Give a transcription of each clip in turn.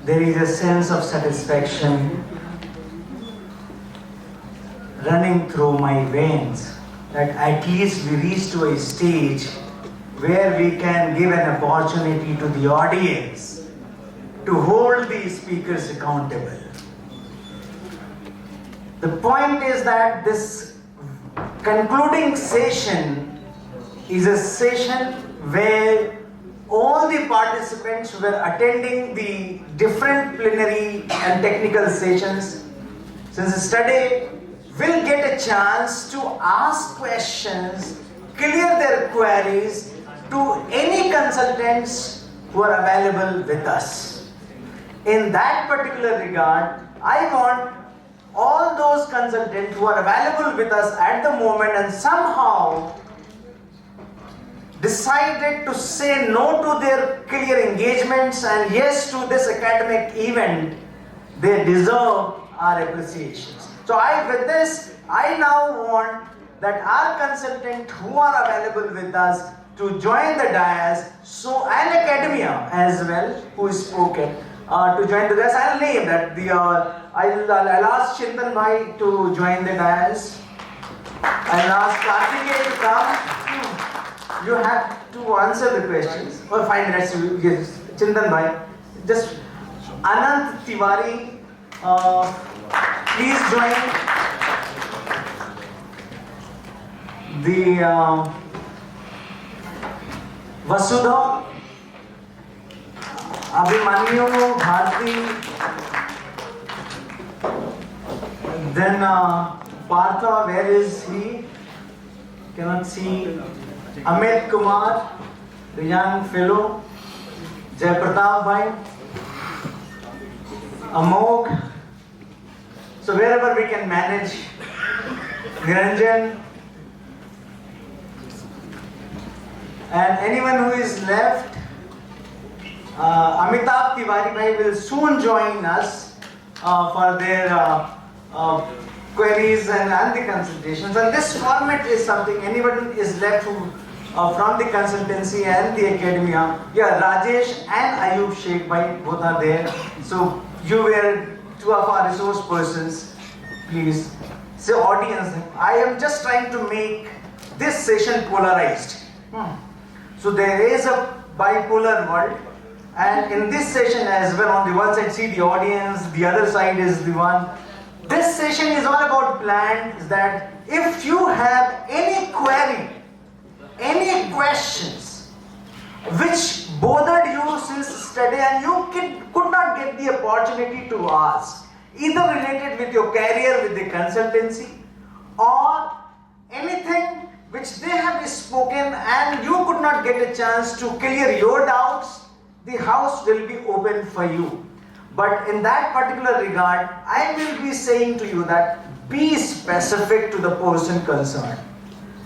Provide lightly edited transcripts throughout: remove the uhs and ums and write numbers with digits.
there is a sense of satisfaction running through my veins that at least we reach to a stage where we can give an opportunity to the audience to hold the speakers accountable. The point is that this concluding session is a session where all the participants who were attending the different plenary and technical sessions since today will get a chance to ask questions, clear their queries to any consultants who are available with us. In that particular regard, I want all those consultants who are available with us at the moment and somehow decided to say no to their career engagements and yes to this academic event, they deserve our appreciations. So with this, I now want that our consultants who are available with us to join the dais, so and academia as well, who is spoken, to join the dais. I'll name that. I'll ask Chintan Bhai to join the dais. I'll ask Karthikeya to come. You have to answer the questions. Or 5 minutes. Yes, Chintan Bhai. Just Anant Tiwari, please join. The Vasudha, Abhimanyu, Bharti, then Partha, where is he? Cannot see. Amit Kumar, the young fellow, Jai Pratap Bhai, Amog. So wherever we can manage, Niranjan, and anyone who is left, Amitabh Tiwari Bhai will soon join us for their queries and the consultations. And this format is something anyone is left who from the consultancy and the academia. Yeah, Rajesh and Ayub Sheikh Bhai both are there. So you were two of our resource persons. Please. So audience, I am just trying to make this session polarized. So there is a bipolar world, and in this session as well, on the one side see the audience, the other side is the one. This session is all about plans that if you have any query, any questions which bothered you since study and you could not get the opportunity to ask, either related with your career with the consultancy or anything which they have spoken and you could not get a chance to clear your doubts, the house will be open for you. But in that particular regard, I will be saying to you that be specific to the person concerned.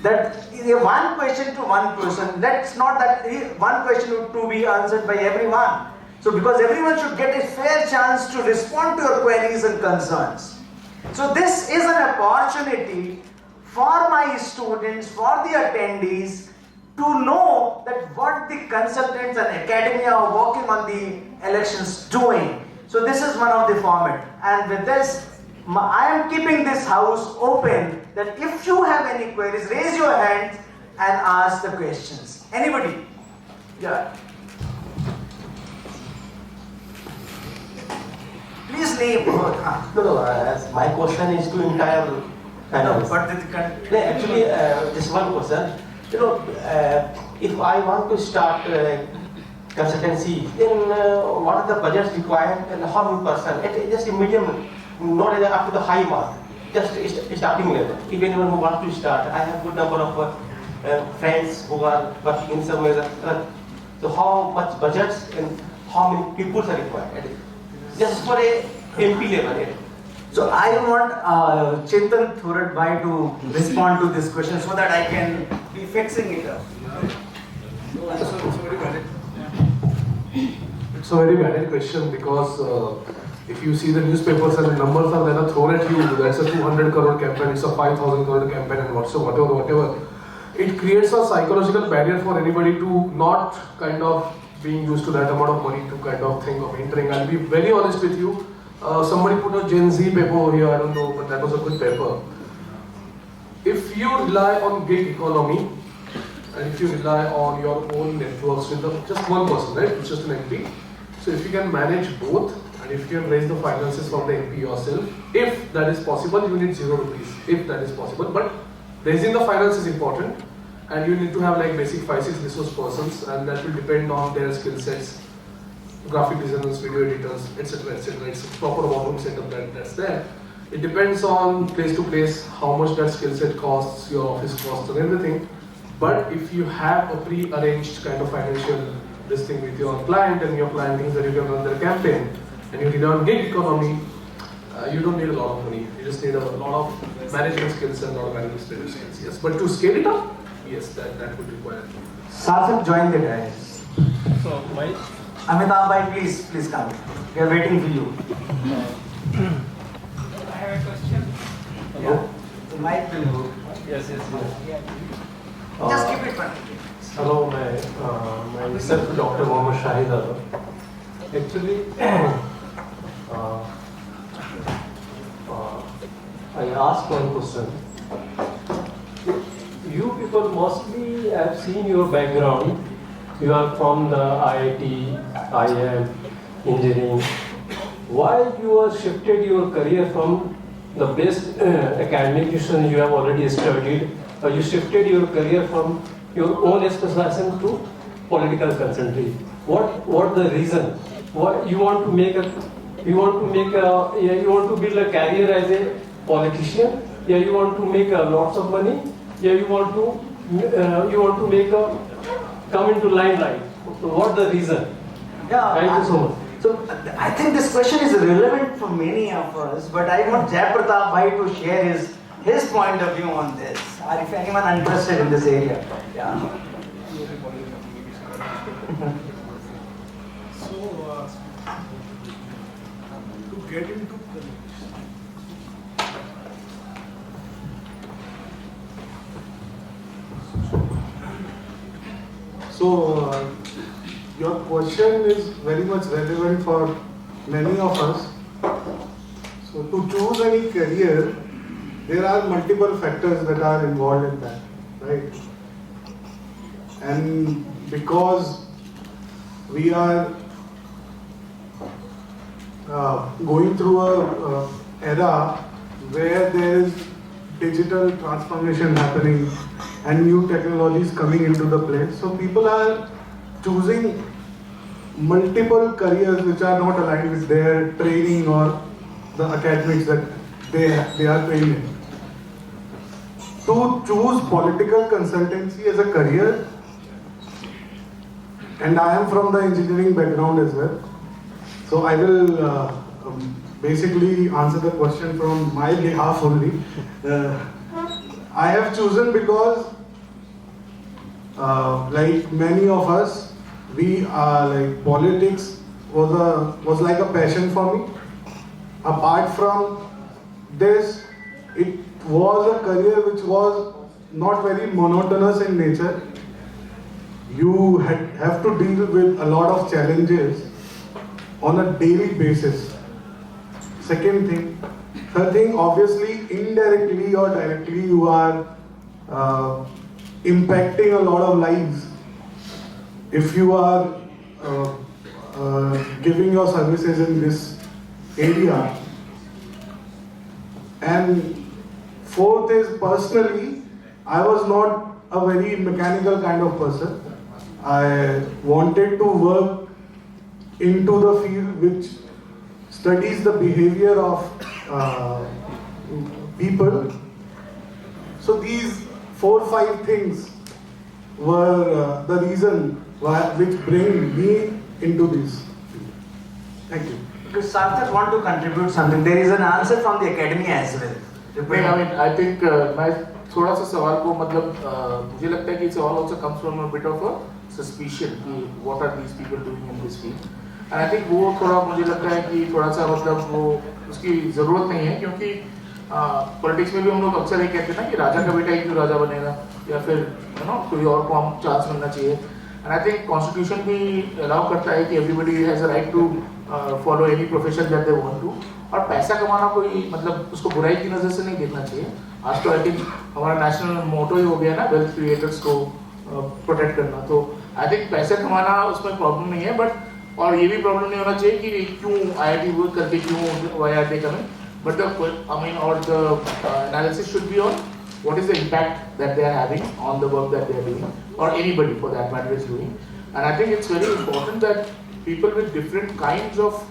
That one question to one person, that's not that one question to be answered by everyone. So because everyone should get a fair chance to respond to your queries and concerns. So this is an opportunity for my students, for the attendees, to know that what the consultants and academia are working on the elections doing. So this is one of the format. And with this, I am keeping this house open that if you have any queries, raise your hands and ask the questions. Anybody? Yeah. Please name. No, my question is to entire panel. No, but Actually, just one question. If I want to start consultancy, then what are the budgets required and how many person? Just a medium, not up to the high mark, just starting level. If anyone who wants to start, I have good number of friends who are working in some way. So how much budgets and how many people are required? Just for a MP level. So I want Chintan Thorat Bhai to respond to this question so that I can be fixing it up. It's a very valid question because if you see the newspapers and the numbers are then thrown at you, that's a 200 crore campaign, it's a 5,000 crore campaign and whatever. It creates a psychological barrier for anybody to not kind of being used to that amount of money to kind of think of entering. I'll be very honest with you. Somebody put a Gen Z paper over here, I don't know, but that was a good paper. If you rely on gig economy, and if you rely on your own networks with just one person, right, it's just an MP. So if you can manage both, and if you can raise the finances from the MP yourself, if that is possible, you need 0 rupees, if that is possible. But raising the finance is important, and you need to have like basic 5-6 resource persons, and that will depend on their skill sets, graphic designers, video editors, etc., etc. It's a proper war room setup that's there. It depends on place to place, how much that skill set costs, your office costs, and everything. But if you have a pre-arranged kind of financial this thing with your client, and your client thinks that you can run their campaign, and you rely on gig economy, you don't need a lot of money. You just need a lot of management skills and a lot of administrative skills. Yes, but to scale it up, yes, that would require. Sarthak, join the guys. So, my Amitabh bhai, please come. We are waiting for you. I have a question. Yeah. The mic will go. Yes. Just keep it funny. Hello, myself Dr. Mohammed Shahid Alam. Actually, I asked one question. You people mostly have seen your background. You are from the IIT, IIM, engineering. Why you have shifted your career from the best academic institution you have already studied, or you shifted your career from your own specialization to political consulting? What the reason? What you want to make a? You want to build a career as a politician? Yeah, you want to make lots of money? Yeah, you want to make a come into limelight. What the reason? Yeah. Thank you so much. So I think this question is relevant for many of us, but I want Jayapratap bhai to share his point of view on this, or if anyone interested in this area. Yeah. So, to get into your question is very much relevant for many of us. So, to choose any career, there are multiple factors that are involved in that, right? And because we are going through a era where there is digital transformation happening and new technologies coming into the play, so people are choosing multiple careers which are not aligned with their training or the academics that they are trained in. To choose political consultancy as a career, and I am from the engineering background as well, so I will basically answer the question from my behalf only. I have chosen because like many of us, we are like politics was like a passion for me. Apart from this, it was a career which was not very monotonous in nature. You have to deal with a lot of challenges on a daily basis. Second thing. Third thing, obviously, indirectly or directly, you are impacting a lot of lives. If you are giving your services in this area. And fourth is, personally, I was not a very mechanical kind of person. I wanted to work into the field which studies the behavior of people. So these 4-5 things were the reason which bring me into this. Thank you. Because Sarthak want to contribute something. There is an answer from the academy as well. नहीं, I mean, I think मैं थोड़ा सा सवाल को मतलब मुझे लगता है कि सवाल also comes from a bit of a suspicion कि what are these people doing in this field, and I think वो थोड़ा मुझे लगता है कि थोड़ा सा मतलब वो उसकी ज़रूरत नहीं है, क्योंकि पॉलिटिक्स में भी हम लोग अक्सर ये कहते हैं ना कि राजा का बेटा ही क्यों राजा बनेगा, या फिर कोई और को हम चांस मिलना चाहिए. एंड आई थिंक कॉन्स्टिट्यूशन भी अलाउ करता है कि everybody has a right to follow any profession that they want to, और पैसा कमाना कोई मतलब उसको बुराई की नज़र से नहीं देखना चाहिए। आज तो आई थिंक हमारा नेशनल मोटो ही हो गया ना, वेल्थ क्रिएटर्स को प्रोटेक्ट करना, तो आई थिंक पैसे कमाना उसमें प्रॉब्लम नहीं है, बट और ये भी प्रॉब्लम नहीं होना चाहिए कि क्यों IIT वर्क करके क्यों why are they coming, but the I mean और the analysis should be on what is the impact that they are having on the work that they are doing, or anybody for that matter is doing. And I think it's very important that people with different kinds of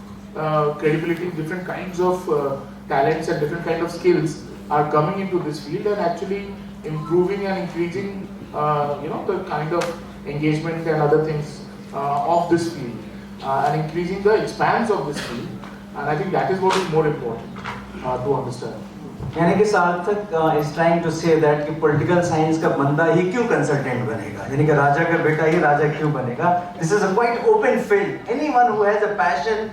credibility, different kinds of talents and different kind of skills are coming into this field and actually improving and increasing the kind of engagement and other things of this field, and increasing the expanse of this field. And I think that is what is more important to understand. यानी कि Sarthak is trying to say that कि political science का बंदा ही क्यों consultant बनेगा, यानी कि राजा का बेटा ही राजा क्यों बनेगा। This is a quite open field, anyone who has a passion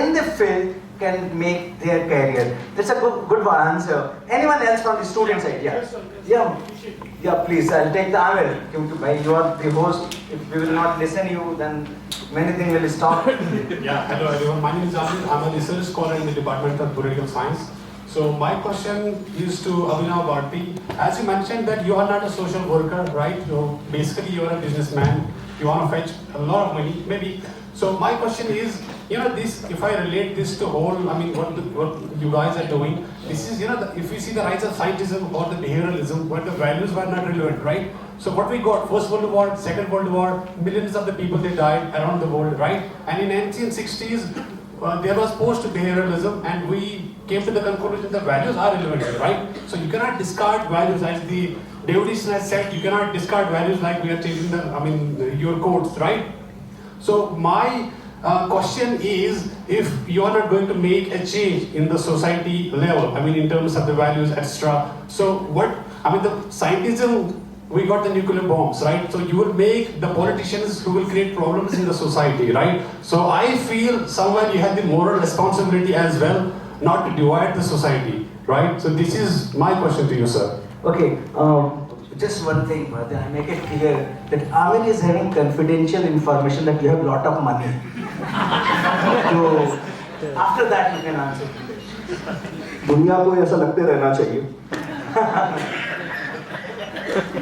in the field can make their career. That's a good answer. Anyone else from the student side? Yeah, please. I'll take the Amir. Because bhai, you are the host. If we will not listen you, then many things will stop. Yeah, hello everyone. My name is Amir. I'm a research scholar in the Department of Political Science. So my question is to Abhinav Bharti. As you mentioned that you are not a social worker, right? So basically you are a businessman. You want to fetch a lot of money, maybe. So my question is, this, if I relate this to whole, what you guys are doing, this is, if we see the rise of scientism or the behavioralism, where the values were not relevant, right? So what we got, First World War, Second World War, millions of the people, they died around the world, right? And in 1960s, there was post-behavioralism, and we came to the conclusion that values are relevant, right? So you cannot discard values, as the David has said, you cannot discard values like we are changing your codes, right? So my question is, if you are not going to make a change in the society level, in terms of the values, etc. So what, the scientism, we got the nuclear bombs, right? So you will make the politicians who will create problems in the society, right? So I feel somewhere you have the moral responsibility as well, not to divide the society, right? So this is my question to you, sir. Okay, just one thing, but I make it clear that Amir is having confidential information that you have lot of money. So after that you can answer. दुनिया को ऐसा लगते रहना चाहिए।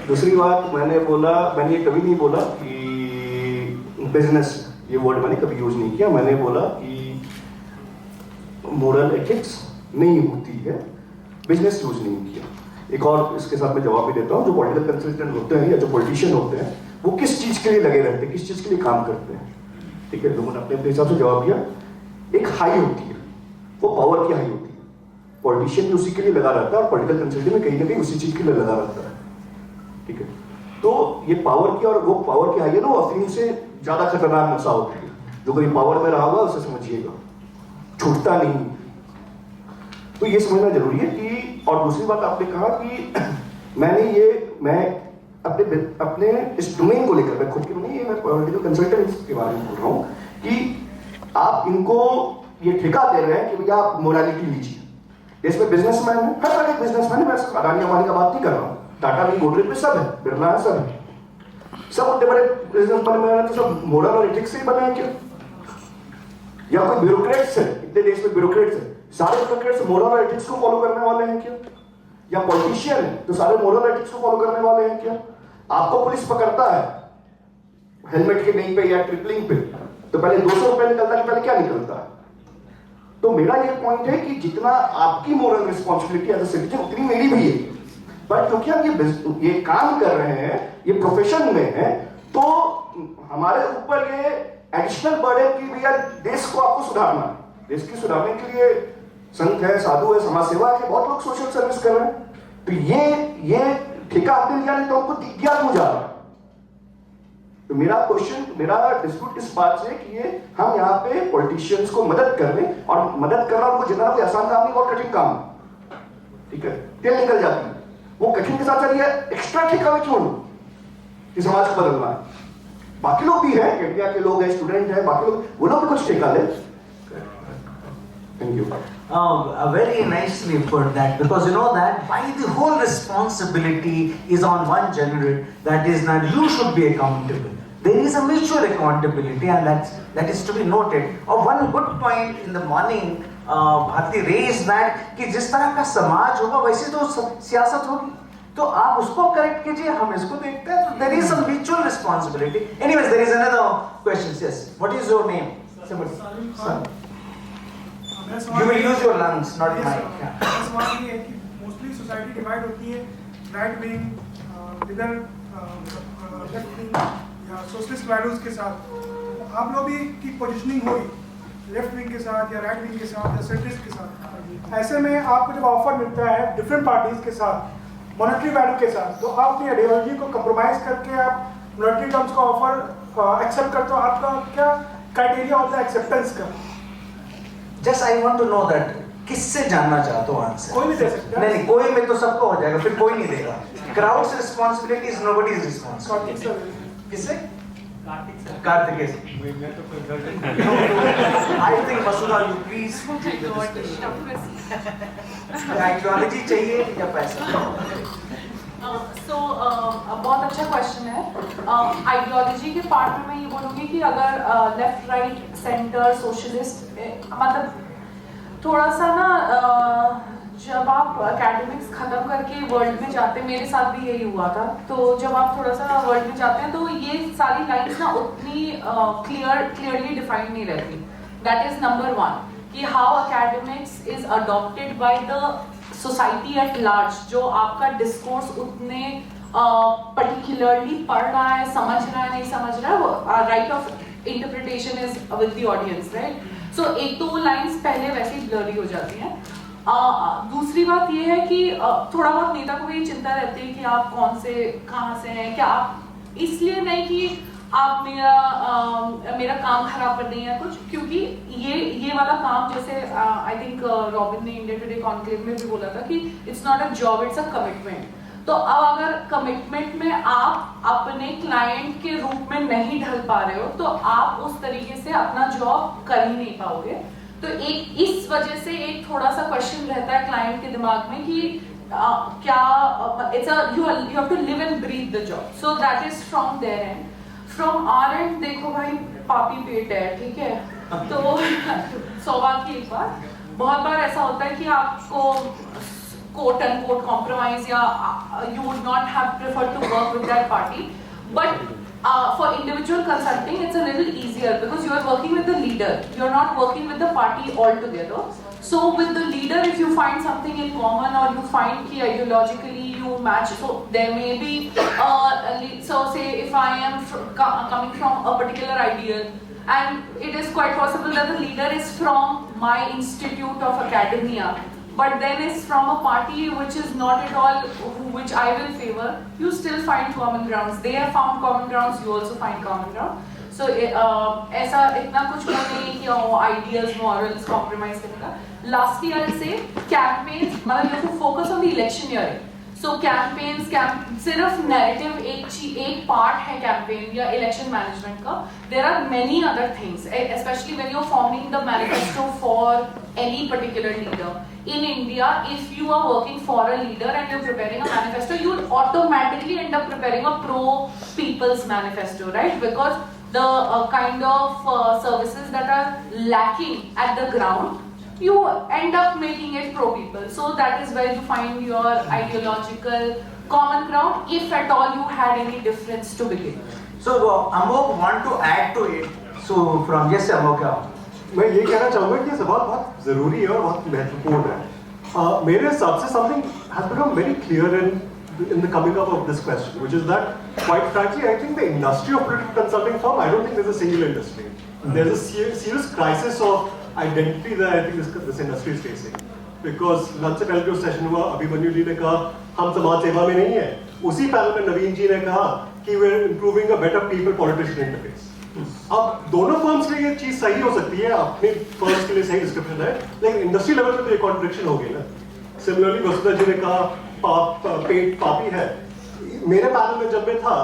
दूसरी बात, मैंने ये कभी नहीं बोला कि बिजनेस, ये वर्ड मैंने कभी यूज नहीं किया। मैंने बोला कि मोरल एथिक्स नहीं होती है, बिजनेस यूज नहीं किया। एक और इसके साथ मैं जवाब भी देता हूँ, जो पॉलिटिकल कंसल्टेंट होते हैं या जो पॉलिटिशियन होते हैं, वो किस चीज के लिए लगे रहते हैं, किस चीज के लिए काम करते हैं, ठीक है। लोगों ने अपने हिसाब से जवाब दिया। एक हाई होती है, वो पावर की हाई होती है, पॉलिटिशियन भी उसी के लिए लगा रहता है और पॉलिटिकल कंसल्टेंट में कहीं ना कहीं उसी चीज के लिए लगा रहता है, ठीक है। तो ये पावर की, और वो पावर की हाई है ना, वो अफीम से ज्यादा खतरनाक नशा होती है। जो कोई पावर में रहा हुआ उसे समझिएगा, छूटता नहीं। तो ये समझना जरूरी है कि, और दूसरी बात आपने कहा कि मैं अपने इस डोमेन को लेकर, मैं खुद की नहीं, मैं पॉलिटिकल कंसल्टेंट के बारे में बोल रहा हूँ कि आप इनको ये ठेका दे रहे हैं कि भैया आप मोरालिटी लीजिए। देश में बिजनेसमैन है, हर तरह के बिजनेसमैन है, मैं अडानी अंबानी का बात नहीं कर रहा हूँ, टाटा भी, गोदरेज पे सब है, बिरला है, सब है, सब उतने बड़े बिजनेस बने हैं, तो सब मोरल और एथिक्स से ही बने हैं क्या? या कोई ब्यूरोक्रेट्स है, इतने देश में ब्यूरोक्रेट्स है, सारे ब्यूरोक्रेट्स मोरल और एथिक्स को फॉलो करने वाले हैं क्या? या पॉलिटिशियन है तो सारे मोरल एथिक्स को फॉलो करने वाले हैं क्या? आपको पुलिस पकड़ता है हेलमेट के नहीं पे या ट्रिपलिंग पे, तो पहले 200 रुपए निकलता है कि पहले क्या निकलता है? तो मेरा ये पॉइंट है कि जितना आपकी moral responsibility as a citizen, उतनी मेरी भी है। पर क्योंकि हम ये काम कर रहे हैं, ये प्रोफेशन में है, तो हमारे ऊपर ये एडिशनल बर्डन की भी, यार देश को आपको सुधारना है, देश की सुधारने के लिए संत है, साधु है, समाज सेवा है, बहुत लोग सोशल सर्विस कर रहे हैं। तो ये ठेका आपने लिया नहीं तो आपको दिया क्यों जा रहा है? तो मेरा क्वेश्चन, मेरा डिस्प्यूट इस बात से कि ये हम यहाँ पे पॉलिटिशियंस को मदद कर रहे हैं, और मदद करना उनको जितना कोई आसान काम नहीं, बहुत कठिन काम है, ठीक है, तेल निकल जाती है, वो कठिन के साथ साथ ये एक्स्ट्रा ठेका में क्यों कि समाज को बदलना है? बाकी लोग भी हैं, इंडिया के लोग हैं, स्टूडेंट हैं, बाकी लोग, वो लोग भी कुछ ठेका ले। Thank you. Very nicely put that, because you know that why the whole responsibility is on one generate, that is that you should be accountable. there is a mutual accountability, and that is to be noted. Or one good point in the morning, Bharti raised that कि जिस तरह का समाज होगा वैसे तो सियासत होगी, तो आप उसको करेक्ट कीजिए, हम इसको देखते हैं. So there is a mutual responsibility. Anyways, there is another question. Yes, what is your name? Somebody. Son. You will use your lungs, not mic. मेरा सवाल ये है कि मोस्टली सोसाइटी डिवाइड होती है right wing, liberal, left wing या socialist values के साथ. आप लोग भी की पोजीशनिंग होगी लेफ्ट विंग के साथ या राइट विंग के साथ या सेंट्रिस्ट के साथ. ऐसे में आपको जब ऑफर मिलता है डिफरेंट पार्टीज के साथ मॉनेटरी वैल्यू के साथ, तो आप अपनी आइडियोलॉजी को कंप्रोमाइज करके आप मॉनेटरी टर्म्स का ऑफर एक्सेप्ट करते हो. आपका क्या क्राइटेरिया होता है एक्सेप्टेंस का? Just I want to know that किससे जानना चाहते हो आंसर? कोई भी दे सकता है. नहीं, कोई में तो सबको हो जाएगा, फिर कोई नहीं देगा. Crowd's responsibility is nobody's responsibility. किससे? कार्तिकेय से. I think Vasudha, you please take the discussion. Ideology चाहिए या पैसा? बहुत अच्छा क्वेश्चन है. आइडियोलॉजी के पार्ट में मैं ये बोलूँगी कि अगर लेफ्ट राइट सेंटर सोशलिस्ट, मतलब थोड़ा सा ना जब आप एकेडमिक्स ख़त्म करके वर्ल्ड में जाते हैं, मेरे साथ भी यही हुआ था, तो जब आप थोड़ा सा वर्ल्ड में जाते हैं तो ये सारी लाइन्स ना उतनी क्लियरली डिफाइंड नहीं रहती. दैट इज़ नंबर वन कि how academics is adopted by the society at large. जो आपका डिस्कोर्स उतने पर्टिकुलरली पढ़ रहा है, समझ रहा है, नहीं समझ रहा है, right of interpretation is with the audience, right. सो एक तो वो लाइंस पहले वैसे ही ब्लरी हो जाती हैं. दूसरी बात ये है कि थोड़ा बहुत नेता को भी चिंता रहती है कि आप कौन से कहाँ से हैं, क्या आप इसलिए नहीं कि आप मेरा काम खराब कर दें या कुछ, क्योंकि ये वाला काम जैसे आई थिंक रॉबिन ने इंडिया टुडे कॉन्क्लेव में भी बोला था कि it's not a job, it's a commitment. तो अब अगर कमिटमेंट में आप अपने क्लाइंट के रूप में नहीं ढल पा रहे हो तो आप उस तरीके से अपना जॉब कर ही नहीं पाओगे. तो एक इस वजह से एक थोड़ा सा क्वेश्चन रहता है क्लाइंट के दिमाग में कि क्या it's you have to live and breathe the job. So that is from their end. From our end देखो भाई, पापी पेट है, ठीक है. तो सौभाग्य की एक बात, बहुत बार ऐसा होता है कि आपको quote unquote compromise या you would not have preferred to work with that party, but for individual consulting it's a little easier because you are working with the leader, you are not working with the party altogether. So with the leader, if you find something in common or you find कि ideologically you match, so there may be so say if I am coming from a particular ideal and it is quite possible that the leader is from my institute of academia, but then it's from a party which is not at all which I will favor, you still find common grounds. They have found common grounds, you also find common ground. So ऐसा इतना कुछ नहीं है कि ideals, morals compromise करने का. Lastly, I'll say campaigns, मतलब you have to focus on the electioneering. So campaigns, सिर्फ narrative एक part है campaign या election management का. There are many other things, especially when you're forming the manifesto for any particular leader. In India, if you are working for a leader and you're preparing a manifesto, you will automatically end up preparing a pro-people's manifesto, right? Because the kind of services that are lacking at the ground, you end up making it pro-people. So that is where you find your ideological common ground, if at all you had any difference to begin with. So Amok want to add to it. So from yes, Amok. मैं ये कहना चाहूँगा कि ये सवाल बहुत ज़रूरी है और बहुत महत्वपूर्ण है. मेरे हिसाब से something has become very clear in the coming up of this question, which is that, quite frankly, I think the industry of political consulting firm, I don't think there's a single industry. There's a serious crisis of identity that I think this industry is facing. Because lunch से पहले जो session हुआ, अभिमन्यु जी ने कहा हम समाज सेवा में नहीं है. उसी पैनल में नवीन जी ने कहा कि we're improving a better people-politician interface. अब दोनों फर्म्स के लिए ये चीज सही हो सकती है, अपने फर्म्स के लिए सही डिस्क्रिप्शन है, लेकिन इंडस्ट्री लेवल पे तो ये कॉन्ट्रडिक्शन हो गई ना. सिमिलरली वसुधा जी ने कहा पेट पापी है. मेरे पैनल में जब मैं था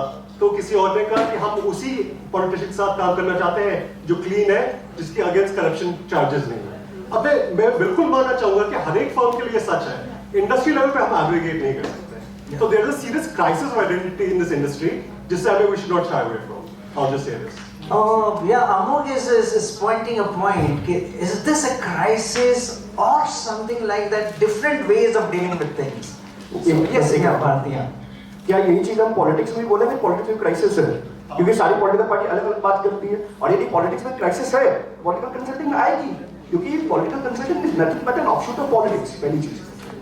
तो किसी और ने कहा कि हम उसी पॉलिटिशियन के साथ काम करना चाहते हैं जो क्लीन है, जिसके अगेंस्ट करप्शन चार्जेस नहीं है. अब मैं बिल्कुल मानना चाहूंगा कि हर एक फर्म के लिए सच है, इंडस्ट्री लेवल पे हम एग्रीगेट नहीं कर सकते. तो there is a serious crisis of identity in this industry, जिससे हमें we should not shy away from. I'll just say this. Oh, yeah, Amog is pointing a point. Is this a crisis or something like that? Different ways of dealing with things. Yes, yeah, Bhartiya. क्या यही चीज हम politics में बोलेंगे? Politics में crisis है, क्योंकि सारी पॉलिटिकल पार्टी अलग अलग बात करती है, और यदि पॉलिटिक्स में क्राइसिस है, पॉलिटिकल कंसल्टिंग में आएगी, क्योंकि political consulting is nothing but an offshoot of politics. पहली चीज।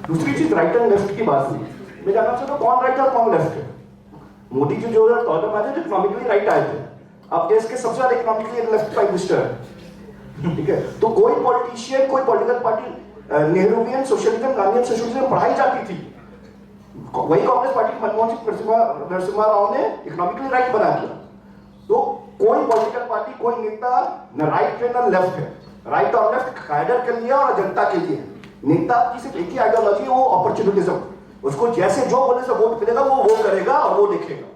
दूसरी चीज, राइट एंड लेफ्ट की बात हुई। मैं जानना चाहता हूँ कौन राइट और कौन लेफ्ट है? मोदी जी जो इकोनॉमिकली राइट आए थे, अब देश के सबसे ज्यादा इकोनॉमिकली लेफ्ट प्राइम मिनिस्टर है, ठीक है? तो कोई पॉलिटिशियन, कोई political party Nehruvian socialism, Gandhian socialism पढ़ाई जाती थी, वही कांग्रेस पार्टी की मनमोहन सिंह नरसिम्हा राव ने इकोनॉमिकली राइट बना दिया। तो कोई पॉलिटिकल पार्टी, कोई नेता न राइट है न लेफ्ट है। राइट और लेफ्ट कैडर के लिए और जनता के लिए। नेता की सिर्फ एक ही आइडियोलॉजी है, वो अपॉर्चुनिटिज्म। उसको जैसे जो बोले से वोट मिलेगा वो करेगा और वो देखेगा,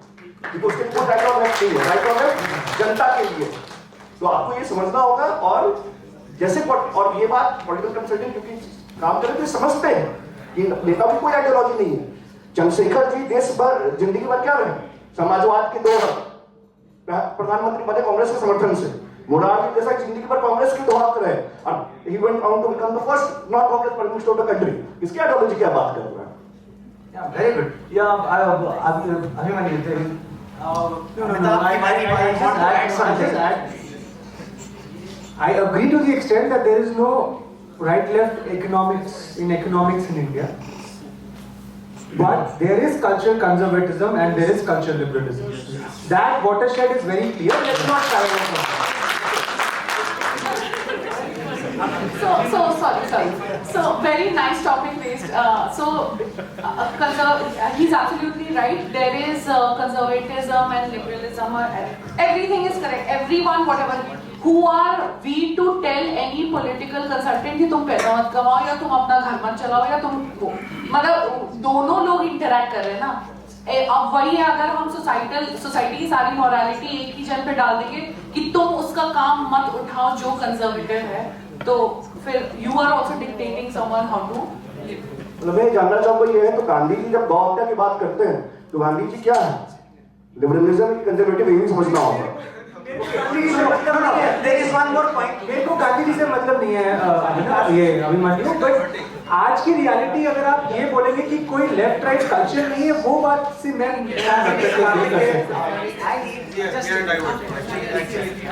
क्योंकि उसके लिए राइट और लेफ्ट नहीं है। राइट और लेफ्ट जनता के लिए। तो आपको ये समझना होगा। और जैसे और ये बात पॉलिटिकल कंसल्टेंट क्योंकि काम करते हैं समझते हैं कि नेता की कोई आइडियोलॉजी नहीं है। चंद्रशेखर जी देश भर जिंदगी भर क्या रहे? समाजवाद के दो प्रधानमंत्री बने कांग्रेस के समर्थन से। मोरारजी देसाई जिंदगी भर कांग्रेस के दो हाथ रहे, और he went on to become the first not Congress prime minister of the country. इसकी आइडियोलॉजी क्या बात कर रहा है? Yeah, very good. Yeah, Abhimanyu, I agree to the extent that there is no right-left economics in India, but there is cultural conservatism and there is cultural liberalism. That watershed is very clear. Let's not shy away from that. So very nice topic raised. He's absolutely right. There is conservatism and liberalism. Everything is correct. Everyone, whatever. Who are we to tell any political consultant कि तुम पैसा मत कमाओ या तुम अपना घर मत चलाओ या तुम मतलब दोनों लोग इंटरैक्ट कर रहे हैं ना। अब वही है, अगर हम सोसाइटी की सारी मॉरलिटी एक ही जन पे डाल देंगे कि तुम उसका काम मत उठाओ जो कंजर्वेटिव है, तो फिर you are also dictating someone how to live. मतलब मैं जानना चाहूंगा ये है, तो गांधी जी जब गौ हत्या की बात करते हैं तो गांधी जी क्या है? लिबरलिज्म की कंजर्वेटिव यही समझना होगा। There is one more point. मेरे को गांधी जी से मतलब नहीं है ये अभिमन्यु, बट आज की रियलिटी अगर आप ये बोलेंगे कि कोई लेफ्ट राइट कल्चर नहीं है, वो बात से मैं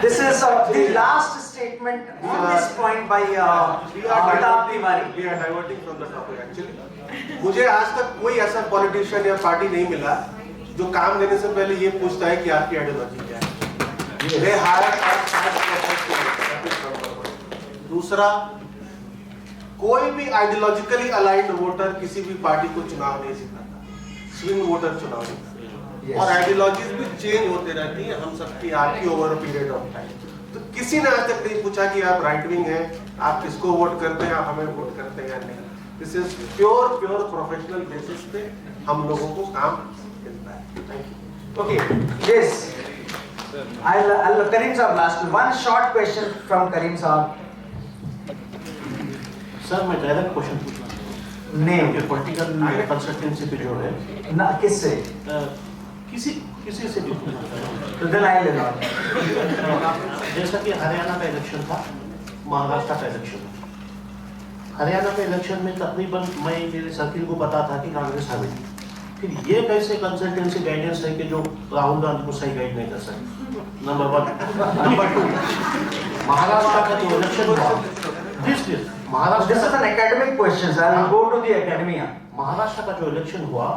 This is the last statement on this point by Pratap Tiwari. We are diverting from the topic actually. मुझे आज तक कोई ऐसा पॉलिटिशियन या पार्टी नहीं मिला जो काम देने से पहले ये पूछता है कि आपकी आइडियोलॉजी क्या है। They hire दूसरा, कोई भी आइडियोलॉजिकली अलाइंड वोटर किसी भी पार्टी को चुनाव नहीं जिताता, स्विंग वोटर चुनाव जिताता। और आइडियोलॉजीज भी चेंज होते रहती हैं हम सबकी Archie over a period of time. तो किसी ने आज तक नहीं पूछा कि आप राइट विंग हैं, आप किसको वोट करते हैं, आप हमें वोट करते हैं या नहीं। This is pure professional basis पे हम लोगों को काम मिलता है। Thank you. Okay, yes. I'll Karim Saab last. One short question from Karim Saab. Sir मैं डायरेक्ट क्वेश्चन पूछ रहा हूँ। नहीं, पॉलिटिकल कंसल्टेंसी पे जो है ना किससे? किसी से भी पूछना। तो then I'll allow. जैसा कि हरियाणा का इलेक्शन था, महाराष्ट्र का इलेक्शन था। हरियाणा के इलेक्शन में तकरीबन मैं मेरे सर्किल को पता था कि कांग्रेस हारेगी। फिर ये कैसे कंसल्टेंसी गाइडेंस है कि जो राहुल गांधी को सही गाइड नहीं कर सकते? नंबर 1। नंबर 2, महाराष्ट्र का जो इलेक्शन हुआ, Maharashtra This is an academic question, sir. I'll go to the academia. Maharashtra का जो इलेक्शन हुआ,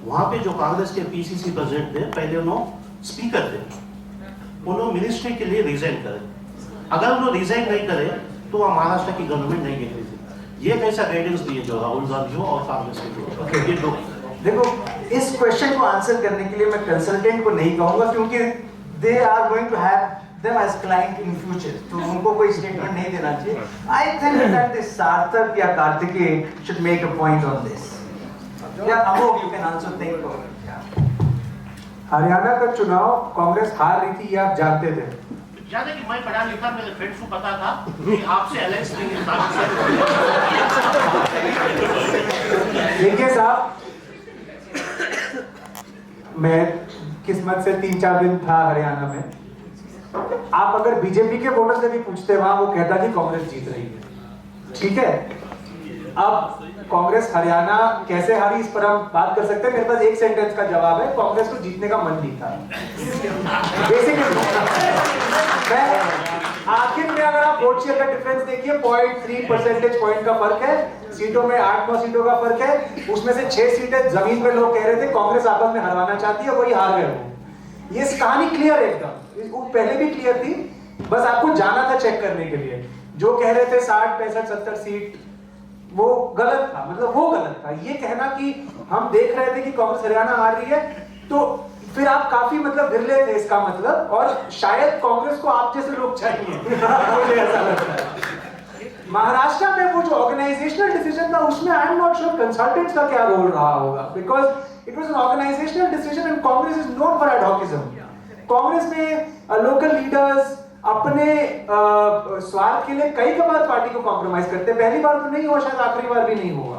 वहाँ पे जो कांग्रेस के पीसीसी प्रेसिडेंट थे, पहले उन्होंने स्पीकर थे, उन्होंने मिनिस्ट्री के लिए रिजाइन करे। अगर उन्होंने रिजाइन नहीं करे तो वहाँ महाराष्ट्र की गवर्नमेंट नहीं गिर रही थी। ये कैसा गाइडेंस दिए जो राहुल गांधी और कांग्रेस के ये लोग। देखो, इस क्वेश्चन को आंसर करने के लिए मैं कंसल्टेंट को नहीं कहूंगा, क्योंकि they are going to have them as client in future, तो उनको कोई स्टेटमेंट नहीं देना चाहिए। I think that this Sarthak या Kartikeya should make a point on this. या Amogh, you can also think of it. Haryana का चुनाव कांग्रेस हार रही थी, ये आप जानते थे? जाने कि मैं पढ़ा लिखा, मेरे फ्रेंड्स को पता था कि आपसे अलायंस नहीं है। देखिए साहब, मैं किस्मत से 3-4 दिन था हरियाणा में, आप अगर बीजेपी के वोटर से भी पूछते वहां, वो कहता कि कांग्रेस जीत रही है, ठीक है। अब कांग्रेस हरियाणा कैसे हारी इस पर हम बात कर सकते हैं। मेरे पास एक सेंटेंस का जवाब है, कांग्रेस को जीतने का मन नहीं था बेसिकली। मैं आखिर में अगर आप वोट शेयर का डिफरेंस देखिए, 0.3 परसेंटेज पॉइंट का फर्क है, सीटों में 8-9 सीटों का फर्क है, उसमें से 6 सीटें जमीन पे लोग कह रहे थे कांग्रेस आपस में हरवाना चाहती है, वही हार गए वो। ये कहानी क्लियर है एकदम, वो पहले भी क्लियर थी, बस आपको जाना था चेक करने के लिए। जो कह रहे थे 60, 65, 70 सीट, वो गलत था, मतलब वो गलत था। ये कहना कि हम देख रहे थे कि कांग्रेस हरियाणा हार रही है, तो फिर आप काफी मतलब विरले थे इसका मतलब, और शायद कांग्रेस को आप जैसे लोग चाहिए मुझे ऐसा लगता है। महाराष्ट्र में वो जो ऑर्गेनाइजेशनल डिसीजन था, उसमें I am not sure consultants का क्या रोल रहा होगा, because it was an organizational decision and Congress is known for adhocism. Congress में लोकल लीडर्स अपने स्वार्थ के लिए कई बार पार्टी को कॉम्प्रोमाइज करते हैं। पहली बार तो नहीं हुआ, शायद आखिरी बार भी नहीं होगा।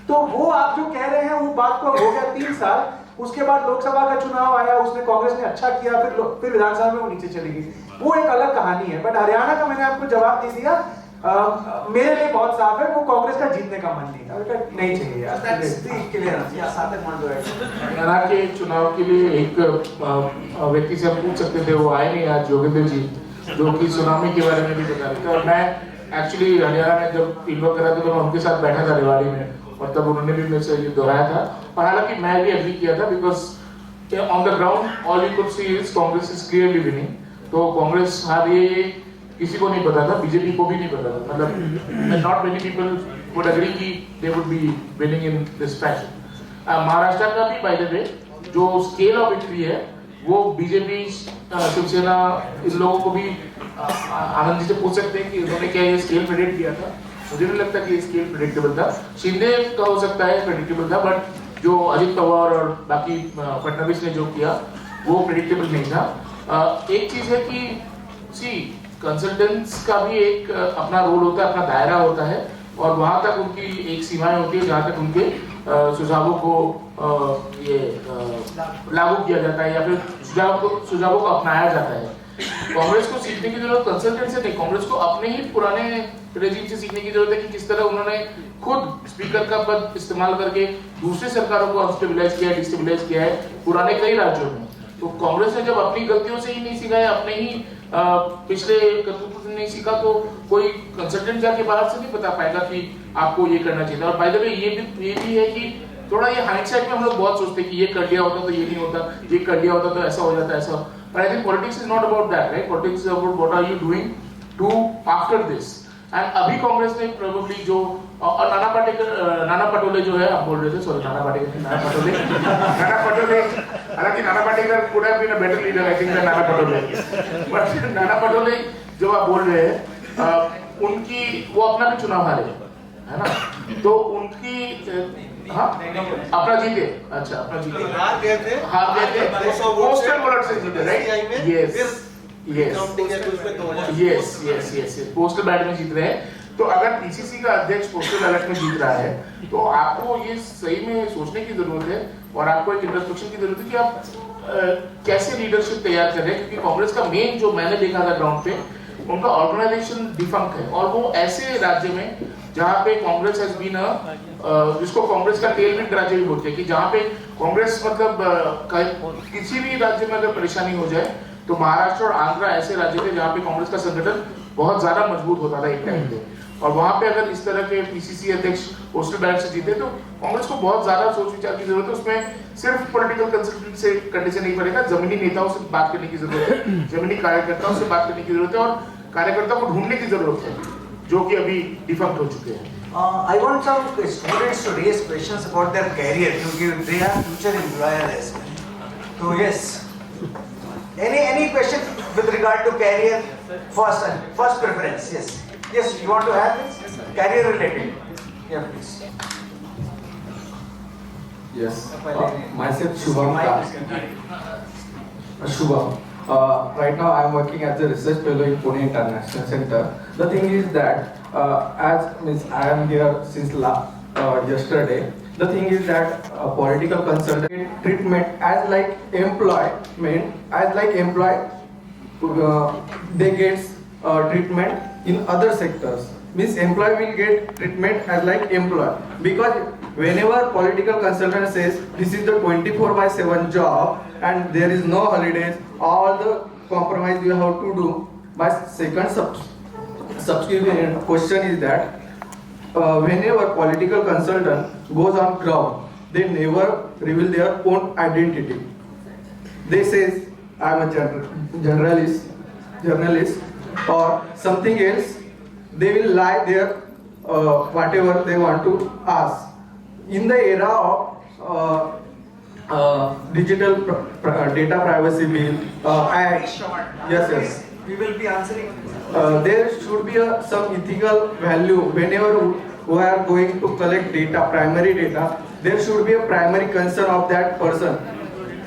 तो वो आप जो कह रहे हैं, वो बात को हो गया 3 साल, उसके बाद लोकसभा का चुनाव आया, उसमें कांग्रेस ने अच्छा किया, फिर विधानसभा में वो नीचे चली गई, वो एक अलग कहानी है। बट हरियाणा का मैंने आपको जवाब दे दिया, मेरे लिए बहुत साफ है, वो कांग्रेस का जीतने का मन नहीं था, नहीं चाहिए यार। हरियाणा के चुनाव के लिए एक व्यक्ति से हम पूछ सकते थे, वो आए नहीं आज, जोगेंद्र जी, जो कि सुनामी के बारे में भी बता रहे थे। और मैं एक्चुअली हरियाणा में जब फील्ड वर्क कर रहा था तो मैं उनके साथ बैठा था रेवाड़ी में, और तब उन्होंने भी मेरे से ये दोहराया था, और हालांकि मैं भी एग्री किया था, because on the ground all you could see is Congress is clearly winning. तो कांग्रेस हार रही है किसी को नहीं पता था, बीजेपी को भी नहीं पता था, मतलब not many people would agree कि they would be winning in this fashion. Maharashtra का भी बाय द वे जो स्केल ऑफ विक्ट्री है, वो बीजेपी, शिवसेना, इन लोगों को भी आनंद जी से पूछ सकते हैं कि उन्होंने क्या ये स्केल प्रेडिक्ट किया था। मुझे नहीं लगता कि ये स्केल प्रेडिक्टेबल था। शिंदे का हो सकता है प्रेडिक्टेबल था, बट जो अजित पवार और बाकी फडणवीस ने जो किया वो प्रेडिक्टेबल नहीं था। एक चीज है कि सी कंसल्टेंट्स का भी एक अपना रोल होता है, अपना दायरा होता है, और वहां तक उनकी एक सीमाएं होती है जहां तक उनके सुझावों को लागू किया जाता है या फिर सुझावों को अपनाया जाता है। कांग्रेस को सीखने की जरूरत कंसल्टेंट से नहीं, कांग्रेस को अपने ही पुराने रेजिम से सीखने की जरूरत है कि किस तरह उन्होंने खुद स्पीकर का पद इस्तेमाल करके दूसरी सरकारों को अनस्टेबलाइज किया है, डिस्टेबलाइज किया है पुराने कई राज्यों में। तो कांग्रेस ने जब अपनी गलतियों से ही नहीं सीखा है, अपने ही पिछले करतूतों से नहीं सीखा, तो कोई कंसल्टेंट जाके बाहर से नहीं बता पाएगा कि आपको ये करना चाहिए। और बाय द वे ये भी है कि थोड़ा ये हाइंडसाइट में हम लोग बहुत सोचते हैं कि ये कर लिया होता तो ये नहीं होता, ये कर लिया होता तो ऐसा हो जाता, ऐसा। But I think politics is not about that, right? Politics is about what are you doing to after this. And अभी कांग्रेस ने probably जो और नाना पटोले जो है, आप बोल रहे थे, सॉरी नाना पटोले, हालांकि Nana Patekar could have been a better leader, I think, than Nana Patole. But Nana Patole जो आप बोल रहे हैं, उनकी वो अपना भी चुनाव हारे, है ना? तो उनकी हाँ अपना जीते, अच्छा अपना जीते, हार गए थे पोस्टल बैलेट से जीते, राइट? यस पोस्टल बैलेट में जीत रहे हैं। तो अगर पीसीसी का अध्यक्ष पोस्टल बैलेट में जीत रहा है, तो आपको ये सही में सोचने की जरूरत है और आपको एक इंट्रोस्पेक्शन की जरूरत है कि आप कैसे लीडरशिप तैयार कर रहे हैं। क्योंकि कांग्रेस का मेन जो मैंने देखा था ग्राउंड पे, उनका ऑर्गेनाइजेशन डिफंक्ट है, और वो ऐसे राज्य में जहां पे कांग्रेस हैज बीन जिसको कांग्रेस का टेलविंड राज्य भी बोलते हैं, कि जहां पे कांग्रेस मतलब किसी भी राज्य में अगर परेशानी हो जाए, तो महाराष्ट्र और आंध्र ऐसे राज्य थे जहां पे कांग्रेस का संगठन बहुत ज्यादा मजबूत होता था एक टाइम पे, और वहां पे अगर इस तरह के पीसीसी अध्यक्ष पोस्टल बैलेट से जीते, तो कांग्रेस को बहुत ज्यादा सोच विचार की जरूरत है। उसमें सिर्फ पॉलिटिकल कंसल्टेंट से करने से नहीं पड़ेगा, जमीनी नेताओं से बात करने की जरूरत है, जमीनी कार्यकर्ताओं से बात करने की जरूरत है, और कार्यकर्ताओं को ढूंढने की जरूरत है जो कि अभी डिफंक्ट हो चुके हैं। I want some students to raise questions about their career, क्योंकि they are future employer as well. So yes, any question with regard to career? First preference, yes. You want to have this career related? Yeah, please. Yes. Myself Shubham. Right now I am working as a research fellow in Pune International Center. The thing is that I am here since yesterday. The thing is that political consultant treatment as like employed they get treatment in other sectors. Means employee will get treatment as like employee, because whenever political consultant says this is the 24/7 job and there is no holidays, all the compromise you have to do. My second subsequent question is that whenever political consultant goes on ground, they never reveal their own identity. They say I am a journalist or something else. They will lie there whatever they want to ask. In the era of digital data privacy bill act, yes, we will be answering. There should be some ethical value whenever we are going to collect data, primary data. There should be a primary concern of that person.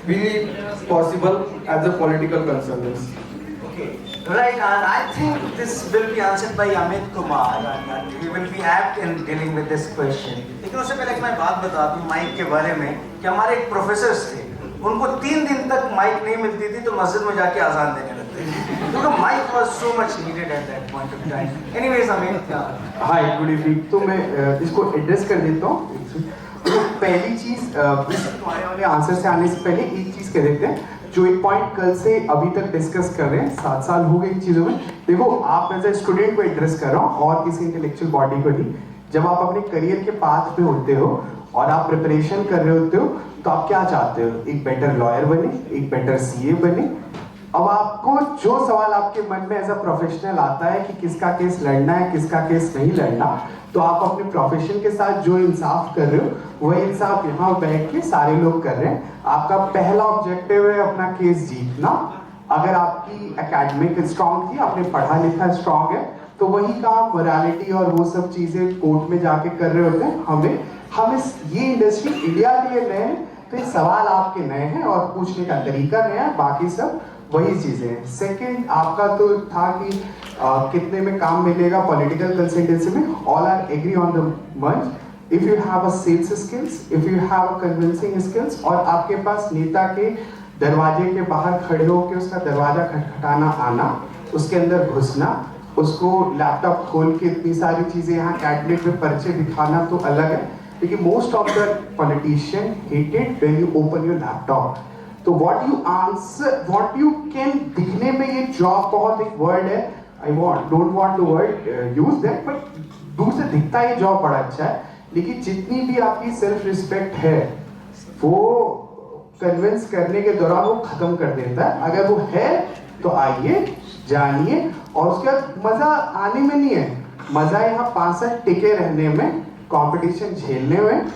Will it possible as a political consultant? Right, and I think this will be answered by Amit Kumar, and he will be apt in dealing with this question. लेकिन उससे पहले मैं बात बता दूं mic के बारे में कि हमारे एक प्रोफेसर्स थे, उनको 3 दिन तक माइक नहीं मिलती थी तो मस्जिद में जाके अजान देने लगते थे, क्योंकि mike was so much needed at that point of time. Anyways Amit, hi, good evening. तो मैं इसको एड्रेस कर देता हूँ. तो पहली चीज तुम्हारे वाले आंसर से आने से पहले एक चीज कह देते हैं, जो एक पॉइंट कल से अभी तक डिस्कस कर रहे हैं. 7 साल हो गए इन चीज़ों में. देखो, आप एज ए स्टूडेंट को एड्रेस कर रहा हूँ और किसी इंटेलेक्चुअल बॉडी को नहीं. जब आप अपने करियर के पाथ पे होते हो और आप प्रिपरेशन कर रहे होते हो, तो आप क्या चाहते हो? एक बेटर लॉयर बने, एक बेटर सीए बने. अब आपको जो सवाल आपके मन में एज अ प्रोफेशनल आता है कि किसका केस लड़ना है, किसका केस नहीं लड़ना, तो आप अपने प्रोफेशन के साथ जो इंसाफ कर रहे हो वही इंसाफ यहाँ बैठ के सारे लोग कर रहे हैं. आपका पहला ऑब्जेक्टिव है अपना केस जीतना. अगर आपकी एकेडमिक स्ट्रांग थी, आपने पढ़ा लिखा स्ट्रांग है, तो वही काम मोरालिटी और वो सब चीजें कोर्ट में जाके कर रहे होते हैं. हम ये इंडस्ट्री इंडिया के लिए नए हैं, तो ये सवाल आपके नए हैं और पूछने का तरीका नया है. बाकी सब वही चीजें हैं. सेकंड, आपका तो था कि कितने में काम मिलेगा पॉलिटिकल कंसल्टेंसी में. All are agree on the मंच. If you have a sales skills, if you have a convincing skills, और आपके पास नेता के दरवाजे के बाहर खड़े होकर उसका दरवाजा खटखटाना आना, उसके अंदर घुसना, उसको लैपटॉप खोल के इतनी सारी चीजें यहाँ कैबिनेट में पर्चे दिखाना तो अलग है. लेकिन most of the politician hated when you open your laptop. So what you can दिखने में ये जॉब बहुत एक वर्ड है, don't want to word use that, but दूर से दिखता है ये जॉब बड़ा अच्छा है. लेकिन जितनी भी आपकी सेल्फ रिस्पेक्ट है वो कन्विंस करने के दौरान वो खत्म कर देता है. अगर वो है तो आइए, जानिए, और उसके बाद मजा आने में नहीं है, मजा यहाँ 5 साल टिके रहने में, कंपटीशन झेलने में.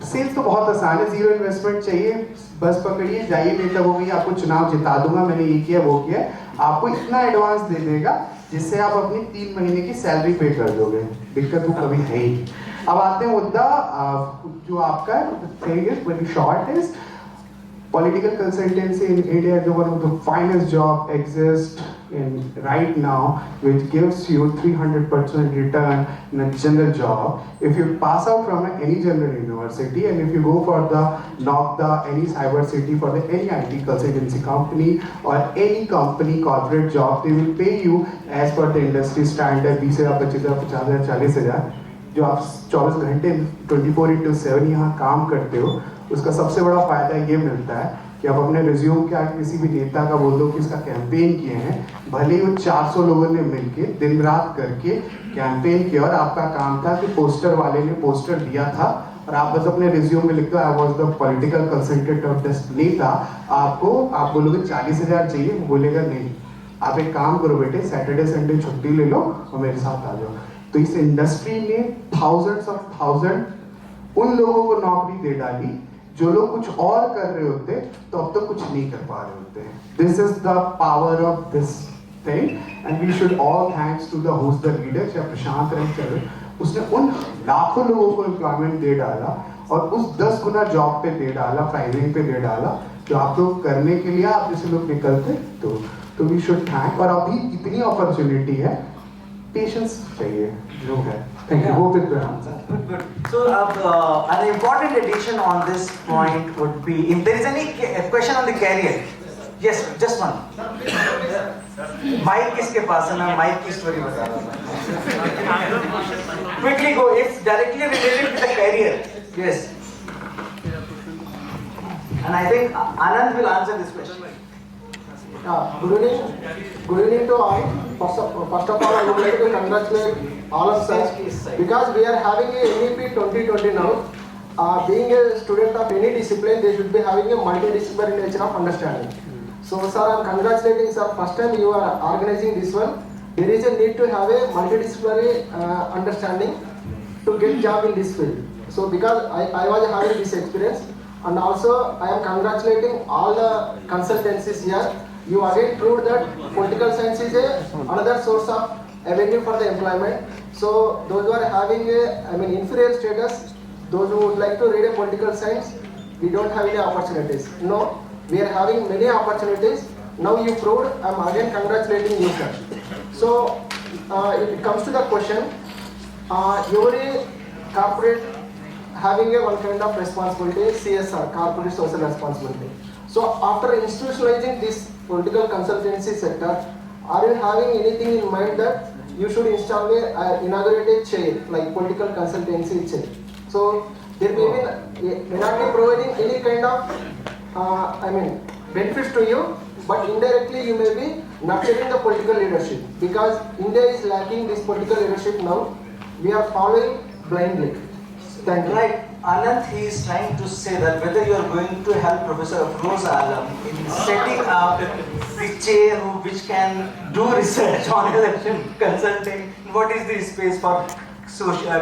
सेल्स तो बहुत आसान है, 0 इन्वेस्टमेंट चाहिए, बस पकड़िए, जाइए, नेता हो गई, आपको चुनाव जिता दूंगा, मैंने ये किया वो किया. आपको इतना एडवांस दे देगा जिससे आप अपनी 3 महीने की सैलरी पे कर दोगे. दिक्कत वो कभी है ही. अब आते हैं मुद्दा जो आपका thing is very short is political consultancy in India is one of the finest job exist in right now, which gives you 300% return in a general job. If you pass out from any general university and if you go for any cyber city for any IT consultancy company or any company corporate job, they will pay you as per the industry standard 20,000, 25,000, 50,000, 40,000. जो आप 24 घंटे 24/7 यहाँ काम करते हो, उसका सबसे बड़ा फायदा ये मिलता है कि आप अपने रिज्यूम के आगे किसी भी नेता का बोल दो कि इसका कैंपेन किए हैं, भले ही वो 400 लोगों ने मिलके दिन रात करके कैंपेन किया और आपका काम था कि पोस्टर वाले ने पोस्टर दिया था और आप बस अपने रिज्यूम में लिख दो I was the political consultant of this नेता. आप बोलोगे 40,000 चाहिए, वो बोलेगा नहीं, आप एक काम करो बेटे, सैटरडे संडे छुट्टी ले लो और मेरे साथ आ जाओ. तो इस इंडस्ट्री ने थाउजेंड उन लोगों को नौकरी दे डाली जो लोग कुछ और कर रहे होते तो अब तक कुछ नहीं कर पा रहे होते. This is the power of this thing and we should all thanks to the host the leader चाहे प्रशांत रंग, उसने उन लाखों लोगों को एम्प्लॉयमेंट दे डाला और उस 10 गुना जॉब पे दे डाला, प्राइसिंग पे दे डाला, जो आप लोग करने के लिए आप जैसे लोग निकलते तो वी शुड थैंक. और अभी इतनी अपॉर्चुनिटी है, पेशेंस चाहिए जो है. Thank you. Hope it will answer. Good. So, an important addition on this point would be if there is any question on the career. Yes, just one. Mike किसके पास है? मैं माइक की story बता रहा था. Quickly go. It's directly related to the career. Yes. And I think Anand will answer this question. Good evening to all. First of all, I would like to congratulate all of us because we are having a NEP 2020 now. Being a student of any discipline, they should be having a multidisciplinary nature of understanding. So, sir, I am congratulating, sir. First time you are organizing this one. There is a need to have a multidisciplinary understanding to get job in this field. So, because I was having this experience, and also I am congratulating all the consultancies here. You again proved that political science is another source of avenue for the employment. So those who are having inferior status, those who would like to read a political science, we don't have any opportunities. No, we are having many opportunities. Now you proved. I am again congratulating you, sir. So it comes to the question, every corporate having one kind of responsibility, CSR, corporate social responsibility. So after institutionalizing this political consultancy sector, are you having anything in mind that you should inaugurate a chair, like political consultancy chair? So there may not be providing any kind of, benefits to you, but indirectly you may be nurturing the political leadership because India is lacking this political leadership now. We are following blindly. Thank you. Right. Anand, he is trying to say that whether you are going to help Professor Afroz Alam in setting up the chair which can do research on election consulting, what is the space for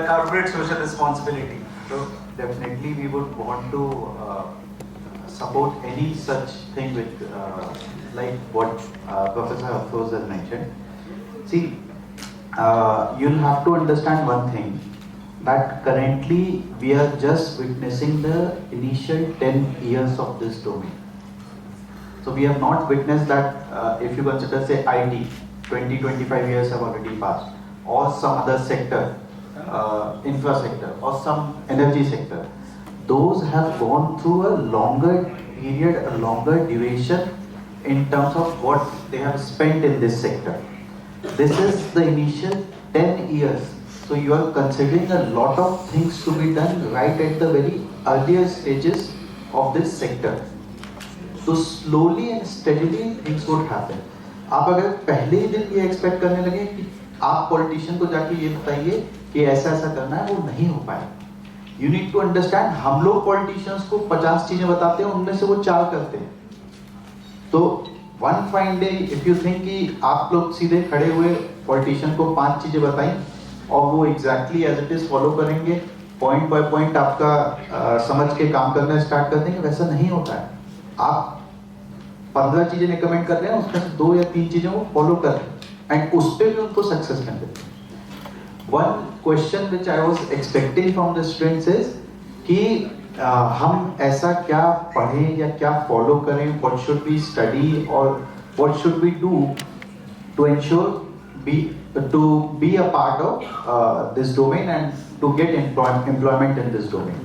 corporate social responsibility? So definitely we would want to support any such thing with like what Professor Afroz has mentioned. See, you'll have to understand one thing, that currently we are just witnessing the initial 10 years of this domain. So we have not witnessed that if you consider say IT, 20-25 years have already passed, or some other sector, infra sector, or some energy sector. Those have gone through a longer period, a longer duration in terms of what they have spent in this sector. This is the initial 10 years. So you are considering a lot of things to be done right at the very earlier stages of this sector. So slowly and steadily things would happen. आप अगर पहले ही दिन ये expect करने लगे कि आप politician को जाके ये बताइए कि ऐसा ऐसा करना है, वो नहीं हो पाए. You need to understand, हम लोग पॉलिटिशियंस को 50 चीजें बताते हैं, उनमें से वो 4 करते हैं. तो one fine day if you think कि आप लोग सीधे खड़े हुए पॉलिटिशियन को 5 चीजें बताएं और वो exactly as it is follow करेंगे, पॉइंट बाय पॉइंट आपका समझ के काम करना स्टार्ट कर देंगे, वैसा नहीं होता है. आप 15 चीजें रिकमेंड कर रहे हैं, उसमें से 2 या 3 चीजें वो फॉलो कर रहे हैं एंड उस पर भी उनको सक्सेस मिल रही है. One question which I was expecting from the students is कि हम ऐसा क्या पढ़ें या क्या फॉलो करें, व्हाट शुड वी स्टडी और what should we do to ensure to be a part of this domain and to get employment in this domain.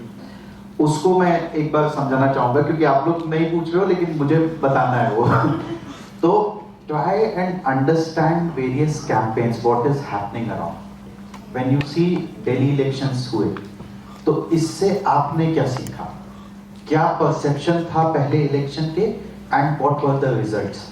उसको मैं एक बार समझाना चाहूँगा क्योंकि आप लोग नहीं पूछ रहे हो लेकिन मुझे बताना है वो. तो try and understand various campaigns, what is happening around. When you see Delhi elections हुए, तो इससे आपने क्या सीखा, क्या परसेप्शन था पहले इलेक्शन के and what were the results.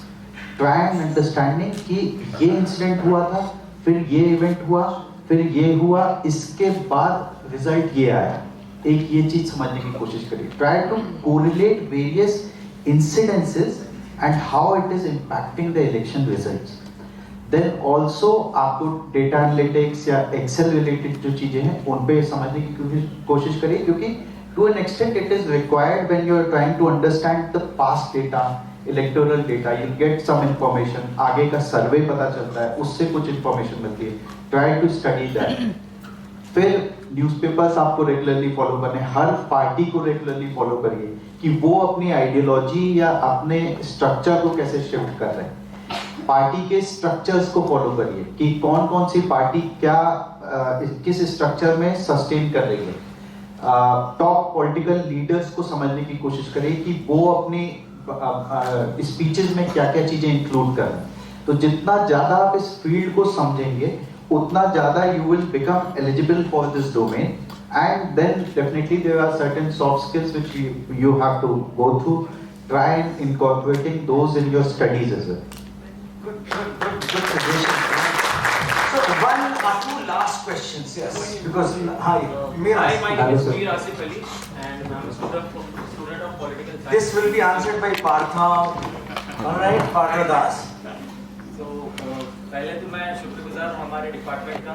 Try and understanding कि ये इंसिडेंट हुआ था, फिर ये इवेंट हुआ, फिर ये हुआ, इसके बाद रिजल्ट ये आया. एक ये चीज समझने की कोशिश करिए. Try to correlate various incidences and how it is impacting the election results. Then also आपको data analytics या Excel related जो चीजें हैं उन पे समझने की कोशिश करिए क्योंकि to an extent it is required when you are trying to understand the past data, electoral data, you get some information, आगे का सर्वे पता चलता है, उससे कुछ इंफॉर्मेशन मिलती है. Try to study that. फिर न्यूज़पेपर्स आपको रेगुलरली फॉलो करने, हर पार्टी को रेगुलरली फॉलो करिए कि वो अपनी आइडियोलॉजी या अपने स्ट्रक्चर को कैसे शिफ्ट कर रहे हैं. पार्टी के स्ट्रक्चर्स को फॉलो करिए कि कौन कौन सी पार्टी क्या किस स्ट्रक्चर में सस्टेन कर रही है. टॉप पॉलिटिकल लीडर्स को समझने की कोशिश करिए कि वो अपनी स्पीचेस में क्या क्या चीजें इंक्लूड कर रहे हैं. तो जितना ज़्यादा आप इस फील्ड को समझेंगे उतना ज़्यादा you will become eligible for this domain, and then definitely there are certain soft skills which you have to go through. Try and incorporating those in your studies as well. Good suggestion. So one or two last questions, yes, because hi, Hi, my name is Mir Asif Ali, and I'm a student of political science. This will be answered by Partha. All right, Partha Das. So पहले तो मैं शुक्रगुजार हूँ हमारे department का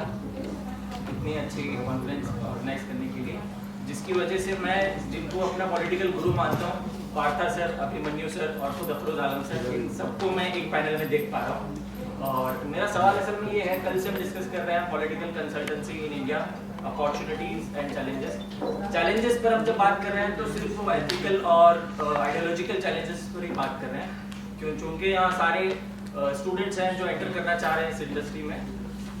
इतनी अच्छी conference organise करने के लिए, जिसकी वजह से मैं जिनको अपना पॉलिटिकल गुरु मानता हूँ, पार्था सर, अभिमन्यु सर और खुद अफरोज आलम सर, इन सबको मैं एक पैनल में देख पा रहा हूँ। और मेरा सवाल असल में ये है, कल से हम डिस्कस कर रहे हैं political consultancy in India, opportunities and challenges. Challenges पर हम जब बात कर रहे हैं तो सिर्फ वो एथिकल और आइडियोलॉजिकल चैलेंजेस पर ही बात कर रहे हैं, क्योंकि यहाँ सारे स्टूडेंट्स हैं जो एंटर करना चाह रहे हैं इस इंडस्ट्री में।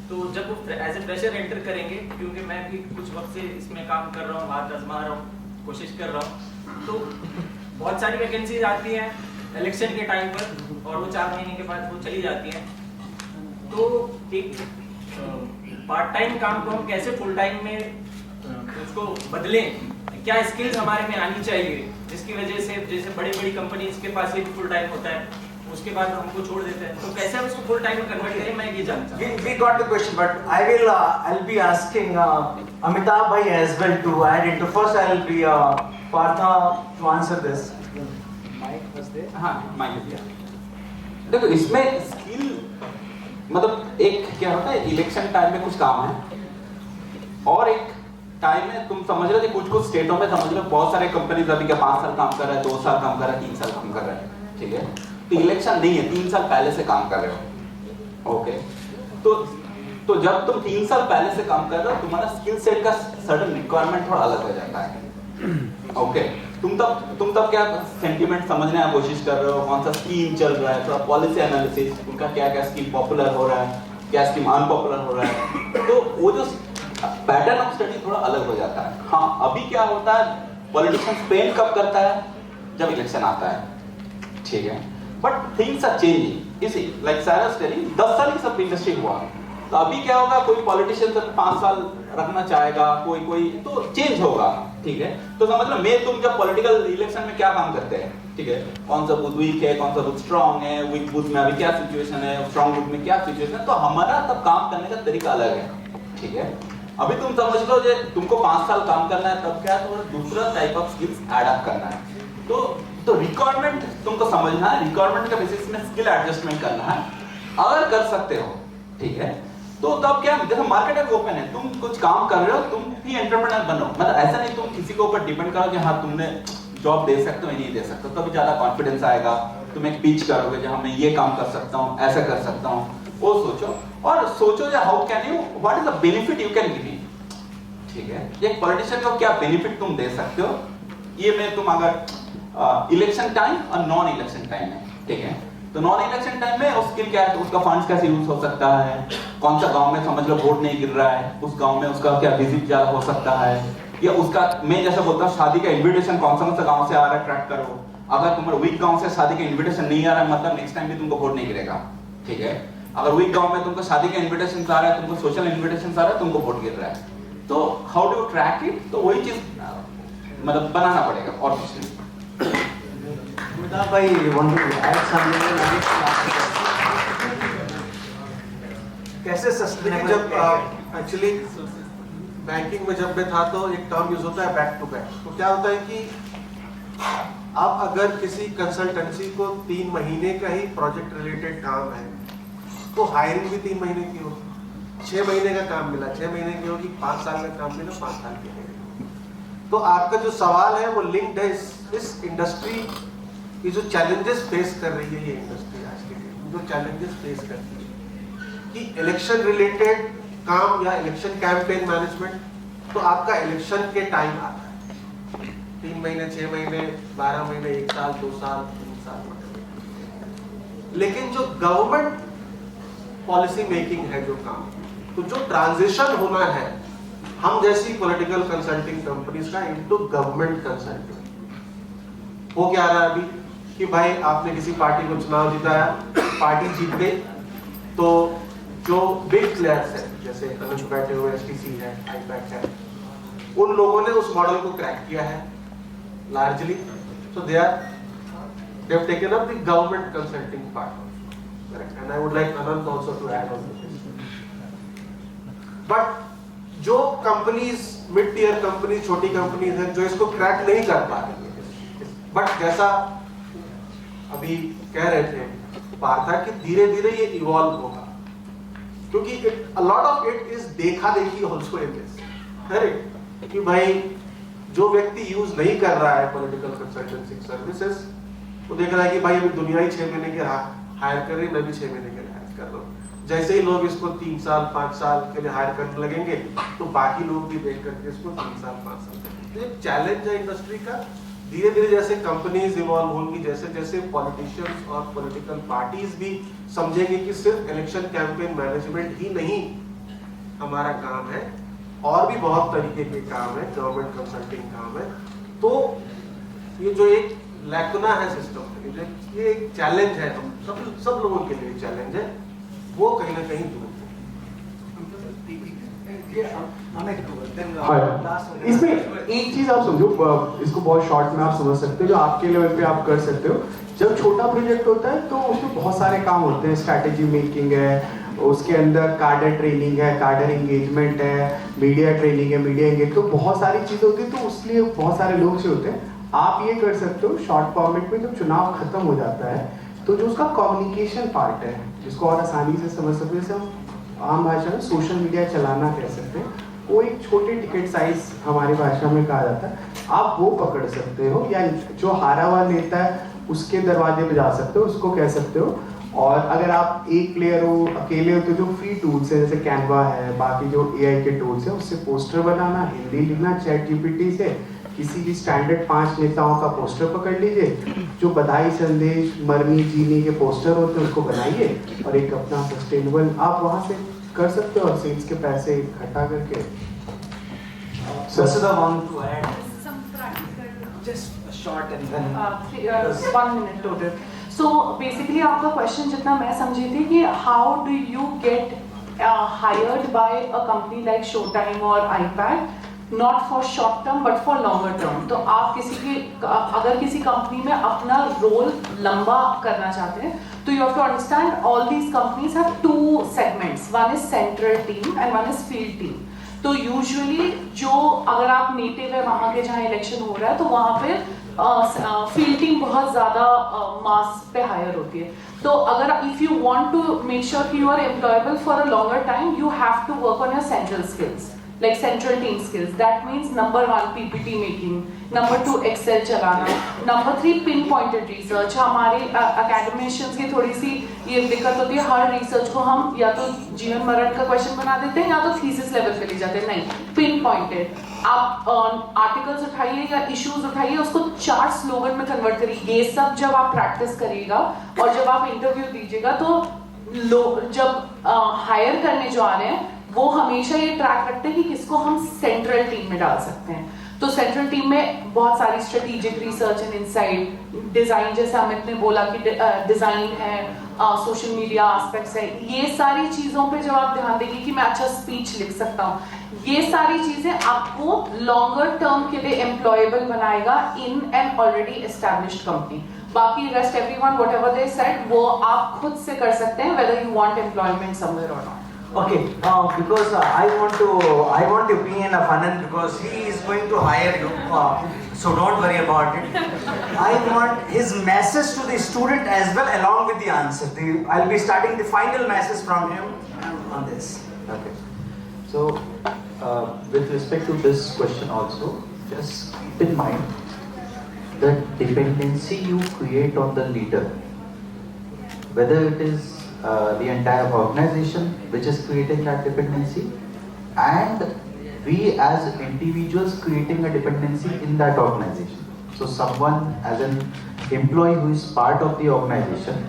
तो जब वो एज ए फ्रेशर एंटर करेंगे, क्योंकि मैं भी कुछ वक्त से इसमें काम कर रहा हूँ, बात आजमा रहा हूँ, कोशिश कर रहा हूँ, तो बहुत सारी वैकेंसीज आती हैं इलेक्शन के टाइम पर और वो 4 महीने के बाद वो चली जाती हैं। तो एक पार्ट टाइम काम को हम कैसे फुल टाइम में उसको बदलें, क्या स्किल्स हमारे में आनी चाहिए जिसकी वजह से जैसे बड़ी बड़ी कंपनीज के पास ये फुल टाइम होता है, उसके बाद हमको छोड़ देते हैं, तो कैसे हम उसको फुल टाइम में कन्वर्ट करें, मैं ये जानता हूँ। We got the question, but I'll be asking Amitabh bhai as well to add into. First, I'll be Partha to answer this. Mic was there? हाँ, mic दिया। देखो इसमें स्किल मतलब एक क्या होता है, इलेक्शन टाइम में कुछ काम है और एक टाइम में तुम समझ रहे हो कुछ स्टेटों में समझ लो बहुत सारे कंपनीज अभी के 5 साल काम कर रहा है, 2 साल काम कर रहा है, 3 साल काम कर रहा है, ठीक है। तो इलेक्शन नहीं है, 3 साल पहले से काम कर रहे हो, ओके। तो जब तुम 3 साल पहले से काम कर रहे हो, तुम्हारा स्किल सेट का सर्टेन रिक्वायरमेंट थोड़ा अलग हो जाता है, ओके। तुम तब क्या सेंटीमेंट समझने की कोशिश कर रहे हो, कौन सा स्कीम चल रहा है, थोड़ा पॉलिसी एनालिसिस, उनका क्या क्या स्कीम पॉपुलर हो रहा है, क्या स्कीम अनपॉपुलर हो रहा है, तो वो जो पैटर्न ऑफ स्टडी थोड़ा अलग हो जाता है। हाँ, अभी क्या होता है, पॉलिटिशियन स्पेंड कब करता है, जब इलेक्शन आता है, ठीक है। बट थिंग्स आर चेंजिंग, इसी लाइक साइरस टेलिंग 10 साल की सब इंडस्ट्री हुआ, तो अभी क्या होगा, कोई पॉलिटिशियन 5 साल रखना चाहेगा, कोई तो चेंज होगा, ठीक है। तो समझ लो मैं तुम जब पॉलिटिकल इलेक्शन में क्या काम करते हैं, ठीक है, कौन सा बूथ वीक है, कौन सा बूथ स्ट्रांग है, वीक बूथ में अभी क्या सिचुएशन है, स्ट्रांग बूथ में क्या सिचुएशन है, तो हमारा तब काम करने का तरीका अलग है, ठीक है। अभी तुम समझ लो जे तुमको 5 साल काम करना है, तब क्या थोड़ा दूसरा type of skills add up करना है। तो रिक्वायरमेंट तुमको समझना है, रिक्वायरमेंट के बेसिस में स्किल एडजस्टमेंट करना है। अगर कर सकते हो, ठीक है, तो तब क्या, जैसे मार्केट अभी ओपन है, तुम कुछ काम कर रहे हो, तुम भी एंटरप्रेन्योर बनो, मतलब ऐसा नहीं तुम किसी के ऊपर डिपेंड करो कि हाँ तुमने जॉब दे सकते हो नहीं दे सकते हो, तभी ज्यादा कॉन्फिडेंस आएगा। तुम एक पिच करोगे जहाँ मैं ये काम कर सकता हूँ, ऐसा कर सकता हूँ, वो सोचो और सोचो how can you, what is the benefit you can give me, ठीक है। एक पॉलिटिशियन को क्या बेनिफिट तुम दे सकते हो, ये मैं तुम अगर इलेक्शन टाइम और नॉन इलेक्शन टाइम है, ठीक है, तो नॉन इलेक्शन टाइम में उस स्किल क्या है, उसका फंड्स कैसे यूज हो सकता है, कौन सा गांव में समझ लो वोट नहीं गिर रहा है, उस गांव में उसका क्या विजिट ज्यादा हो सकता है, या उसका मैं जैसे बोलता हूँ शादी का इन्विटेशन कौन सा गांव से आ रहा है ट्रैक करो। अगर तुम्हारे वीक गांव से शादी का इन्विटेशन नहीं आ रहा है, मतलब नेक्स्ट टाइम भी तुमको वोट नहीं गिरेगा, ठीक है। अगर वीक गांव में तुमको शादी का इन्विटेशन आ रहा है, तुमको सोशल इन्विटेशन आ रहा है, तुमको वोट गिर रहा है, तो हाउ डू ट्रैक इट, तो वही चीज मतलब बनाना पड़ेगा और कुछ नहीं। Amitabh bhai, you want to add something? कैसे सस्टेनेबल, जब एक्चुअली बैंकिंग में जब मैं था तो एक टर्म यूज होता है बैक टू बैक। तो क्या होता है कि आप अगर किसी कंसल्टेंसी को 3 महीने का ही प्रोजेक्ट रिलेटेड काम है, तो हायरिंग भी 3 महीने की हो, 6 महीने का काम मिला 6 महीने की होगी, 5 साल का काम मिला 5 साल की होगी। तो आपका जो सवाल है वो लिंक्ड है इस इंडस्ट्री की जो चैलेंजेस फेस कर रही है, ये इंडस्ट्री आज के दिन जो चैलेंजेस फेस करती है कि इलेक्शन रिलेटेड काम या इलेक्शन कैंपेन मैनेजमेंट, तो आपका इलेक्शन के टाइम आता है 3 महीने 6 महीने 12 महीने 1 साल 2 साल 3 साल, लेकिन जो गवर्नमेंट पॉलिसी मेकिंग है जो काम, तो जो ट्रांजिशन होना है हम जैसी पॉलिटिकल कंसल्टिंग कंपनीज का इनटू गवर्नमेंट कंसल्टिंग, हो क्या रहा है अभी कि भाई आपने किसी पार्टी को चुनाव जिताया, पार्टी जीत गई, तो जो बिग प्लेयर्स हैं जैसे अनुज बैठे हुए STC है, आईपैक है, उन लोगों ने उस मॉडल को क्रैक किया है largely. So they have taken up the government consulting part. Correct. And I would like Anand also to add on to this. But जो कंपनीज मिड टियर कंपनीज छोटी कंपनीज हैं जो इसको क्रैक नहीं कर पा रही है, बट जैसा अभी कह रहे थे पार्था कि धीरे धीरे ये इवॉल्व होगा, क्योंकि a lot of it is देखा देखी also in this. करेक्ट कि भाई जो व्यक्ति यूज नहीं कर रहा है पॉलिटिकल कंसल्टेंसी सर्विसेज, वो देख रहा है कि भाई अभी दुनिया ही 6 महीने के हायर कर रही है, मैं भी 6 महीने के लिए हायर कर रहा हूँ। जैसे ही लोग इसको 3 साल 5 साल के लिए हायर करने लगेंगे तो बाकी लोग भी देख करके इसको 3 साल 5 साल। ये चैलेंज है इंडस्ट्री का। धीरे धीरे जैसे कंपनीज इवॉल्व होंगी, जैसे जैसे पॉलिटिशियंस और पॉलिटिकल पार्टीज भी समझेंगे कि सिर्फ इलेक्शन कैंपेन मैनेजमेंट ही नहीं हमारा काम है, और भी बहुत तरीके के काम है, गवर्नमेंट कंसल्टिंग काम है, तो ये जो एक लैकुना है सिस्टम में, ये एक चैलेंज है, हम सब लोगों के लिए चैलेंज है, वो कहीं ना कहीं दूर है। इसमें एक चीज आप समझो, इसको बहुत शॉर्ट में आप समझ सकते हो, जो आपके लेवल पे आप कर सकते हो। जब छोटा प्रोजेक्ट होता है तो उसमें बहुत सारे काम होते हैं, स्ट्रैटेजी मेकिंग है, उसके अंदर कार्डर ट्रेनिंग है, कार्डर एंगेजमेंट है, मीडिया ट्रेनिंग है, मीडिया एंगेज, तो बहुत सारी चीजें होती है, तो उसलिए बहुत सारे लोग से होते हैं। आप ये कर सकते हो शॉर्ट फॉर्मेट में, जब चुनाव खत्म हो जाता है तो जो उसका कम्युनिकेशन पार्ट है, जिसको और आसानी से समझ सकते हैं, जैसे हम आम भाषा में सोशल मीडिया चलाना कह सकते हैं, वो एक छोटे टिकट साइज हमारी भाषा में कहा जाता है, आप वो पकड़ सकते हो, या जो हारा हुआ नेता है उसके दरवाजे पे जा सकते हो, उसको कह सकते हो। और अगर आप एक प्लेयर हो, अकेले हो, तो जो फ्री टूल्स है जैसे कैनवा है, बाकी जो AI के टूल्स है, उससे पोस्टर बनाना, हिंदी लिखना, चैट GPT से किसी भी स्टैंडर्ड 5 नेताओं का पोस्टर पकड़ लीजिए, जो बधाई संदेश, मरनी जीनी के पोस्टर होते हैं उसको बनाइए, और एक अपना सस्टेनेबल आप वहाँ से कर सकते हो, और सेल्स के पैसे इकट्ठा करके। Vasudha want to add some practical, just a short and then 1 minute total. So basically आपका क्वेश्चन जितना मैं समझी थी कि how do you get hired by a company like Showtime or iPad, not for short term but for longer term. तो आप अगर किसी कंपनी में अपना रोल लंबा करना चाहते हैं तो you have to understand all these companies have 2 segments. One is central team and one is field team. तो यूजुअली जो अगर आप नेटिव है वहाँ के जहाँ इलेक्शन हो रहा है तो वहाँ पे फील्ड टीम बहुत ज़्यादा मास पे हायर होती है। तो अगर if you want to make sure कि you are employable for a longer time, you have to work on your central skills, like central team skills. That means number 1 PPT making, number 2 Excel चलाना, number 3 pinpointed research. हमारे academicians की थोड़ी सी ये दिक्कत होती है, हर research को हम या तो जीवन मरण का क्वेश्चन बना देते हैं या तो थीसिस लेवल पे ले जाते हैं। नहीं, pinpointed. आप आर्टिकल्स उठाइए या इश्यूज उठाइए, उसको 4 स्लोगन में कन्वर्ट करिए। ये सब जब आप प्रैक्टिस करिएगा और जब आप इंटरव्यू दीजिएगा तो लोग जब हायर करने जो आ रहे हैं वो हमेशा ये ट्रैक रखते हैं कि किसको हम सेंट्रल टीम में डाल सकते हैं। तो सेंट्रल टीम में बहुत सारी strategic research and insight, design, जैसे अमित ने बोला कि डिजाइन है, सोशल मीडिया एस्पेक्ट्स है, ये सारी चीजों पे जब आप ध्यान देंगे कि मैं अच्छा स्पीच लिख सकता हूँ, ये सारी चीजें आपको लॉन्गर टर्म के लिए एम्प्लॉयबल बनाएगा in an already established company. बाकी rest everyone whatever they said वो आप खुद से कर सकते हैं, whether you want employment somewhere or not. Okay, because I want the opinion of Anand because he is going to hire you, so don't worry about it. I want his message to the student as well along with the answer. I'll be starting the final message from him on this. Okay. So, with respect to this question also, just keep in mind the dependency you create on the leader, whether it is the entire organization which is creating that dependency, and we as individuals creating a dependency in that organization. So someone as an employee who is part of the organization,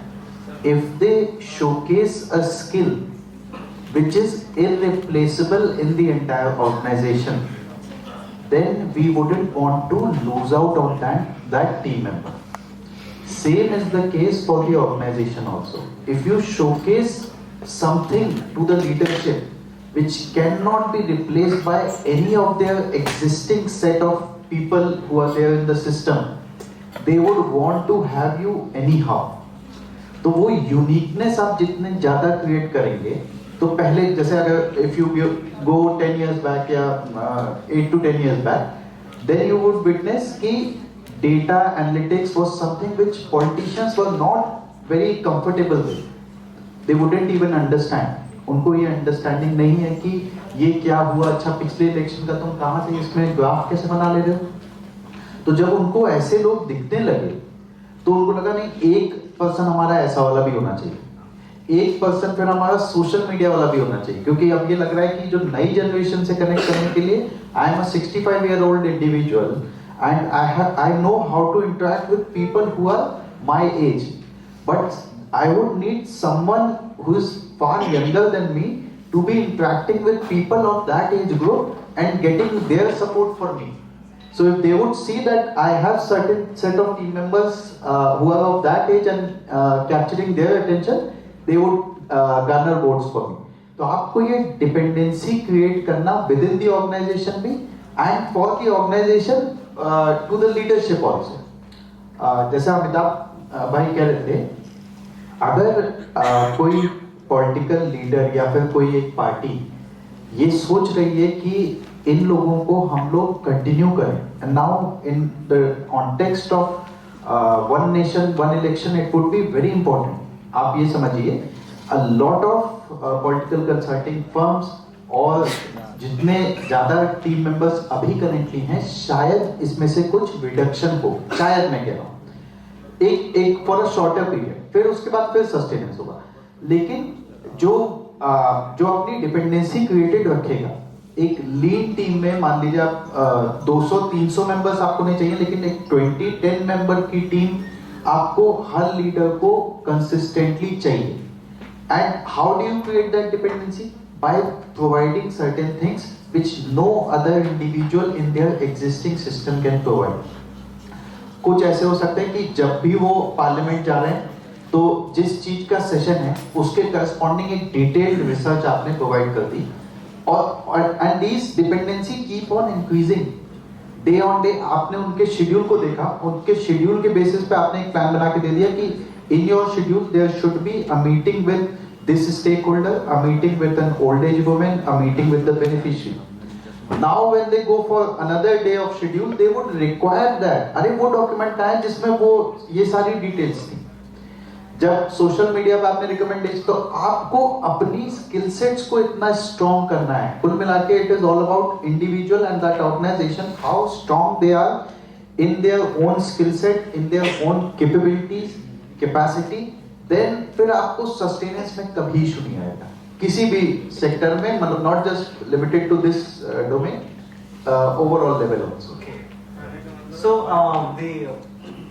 if they showcase a skill which is irreplaceable in the entire organization, then we wouldn't want to lose out on that team member. Same is the case for the organization also. If you showcase something to the leadership which cannot be replaced by any of their existing set of people who are there in the system, they would want to have you anyhow. तो वो uniqueness आप जितने ज़्यादा create करेंगे, तो पहले जैसे अगर if you go 10 years back या 8 to 10 years back, then you would witness कि data analytics was something which politicians were not very comfortable with. They wouldn't even understand. उनको ये अंडरस्टैंडिंग नहीं है कि ये क्या हुआ, अच्छा पिछले इलेक्शन का तुम कहाँ से इसमें ग्राफ कैसे बना ले रहे हो. तो जब उनको ऐसे लोग दिखने लगे तो उनको लगा नहीं, एक पर्सन हमारा ऐसा वाला भी होना चाहिए, एक पर्सन फिर हमारा सोशल मीडिया वाला भी होना चाहिए, क्योंकि अब ये लग रहा है कि जो नई जनरेशन से कनेक्ट करने के लिए I am a 65-year-old individual and I know how to interact with people who are my age, but I would need someone who is far younger than me to be interacting with people of that age group and getting their support for me. So if they would see that I have certain set of team members who are of that age and capturing their attention, they would garner votes for me. तो आपको ये dependency create करना within the organization भी and for the organization to the leadership also. जैसे अमिताभ भाई कह रहे थे, अगर कोई पॉलिटिकल लीडर या फिर कोई एक पार्टी ये सोच रही है कि इन लोगों को हम लोग कंटिन्यू करें, and now in the context of one nation one election it would be very important. आप ये समझिए, a lot of political consulting firms और जितने ज्यादा टीम मेंबर्स अभी कनेक्टली हैं, शायद इसमें से कुछ रिडक्शन हो, शायद मैं कह रहा हूँ, एक फॉर अ शॉर्टर पीरियड, फिर उसके बाद फिर सस्टेनेंस होगा. लेकिन जो अपनी डिपेंडेंसी क्रिएटेड रखेगा, एक लीन टीम में मान लीजिए आप 200-300 मेंबर्स आपको नहीं चाहिए, लेकिन एक 20-10 मेंबर की टीम आपको हर लीडर को कंसिस्टेंटली चाहिए. And how do you create that dependency? By providing certain things which no other individual in their existing system can provide. कुछ ऐसे हो सकते हैं कि जब भी वो पार्लियामेंट जा रहे हैं तो जिस चीज का सेशन है उसके करस्पॉन्डिंग एक डिटेल्ड रिसर्च आपने प्रोवाइड कर दी, और and this dependency keep on increasing day on day. आपने उनके शेड्यूल को देखा, उनके शेड्यूल के बेसिस पे आपने एक प्लान बना के दे दिया कि in your schedule there should be a meeting with this stakeholder, a meeting with an old age woman, a meeting with the beneficiary. Now when they go for another day of schedule, they would require that. अरे वो document आए जिसमें वो ये सारी details थी. जब social media पे आपने रिकमेंडेशन, तो आपको अपनी स्किल सेट्स को इतना स्ट्रॉन्ग करना है. कुल मिला के it is all about individual and that organization, how strong they are in their own skill set, in their own capabilities, capacity. Then फिर आपको सस्टेनेंस में कभी इशू नहीं आएगा किसी भी सेक्टर में, मतलब not just limited to this domain, overall level also. So the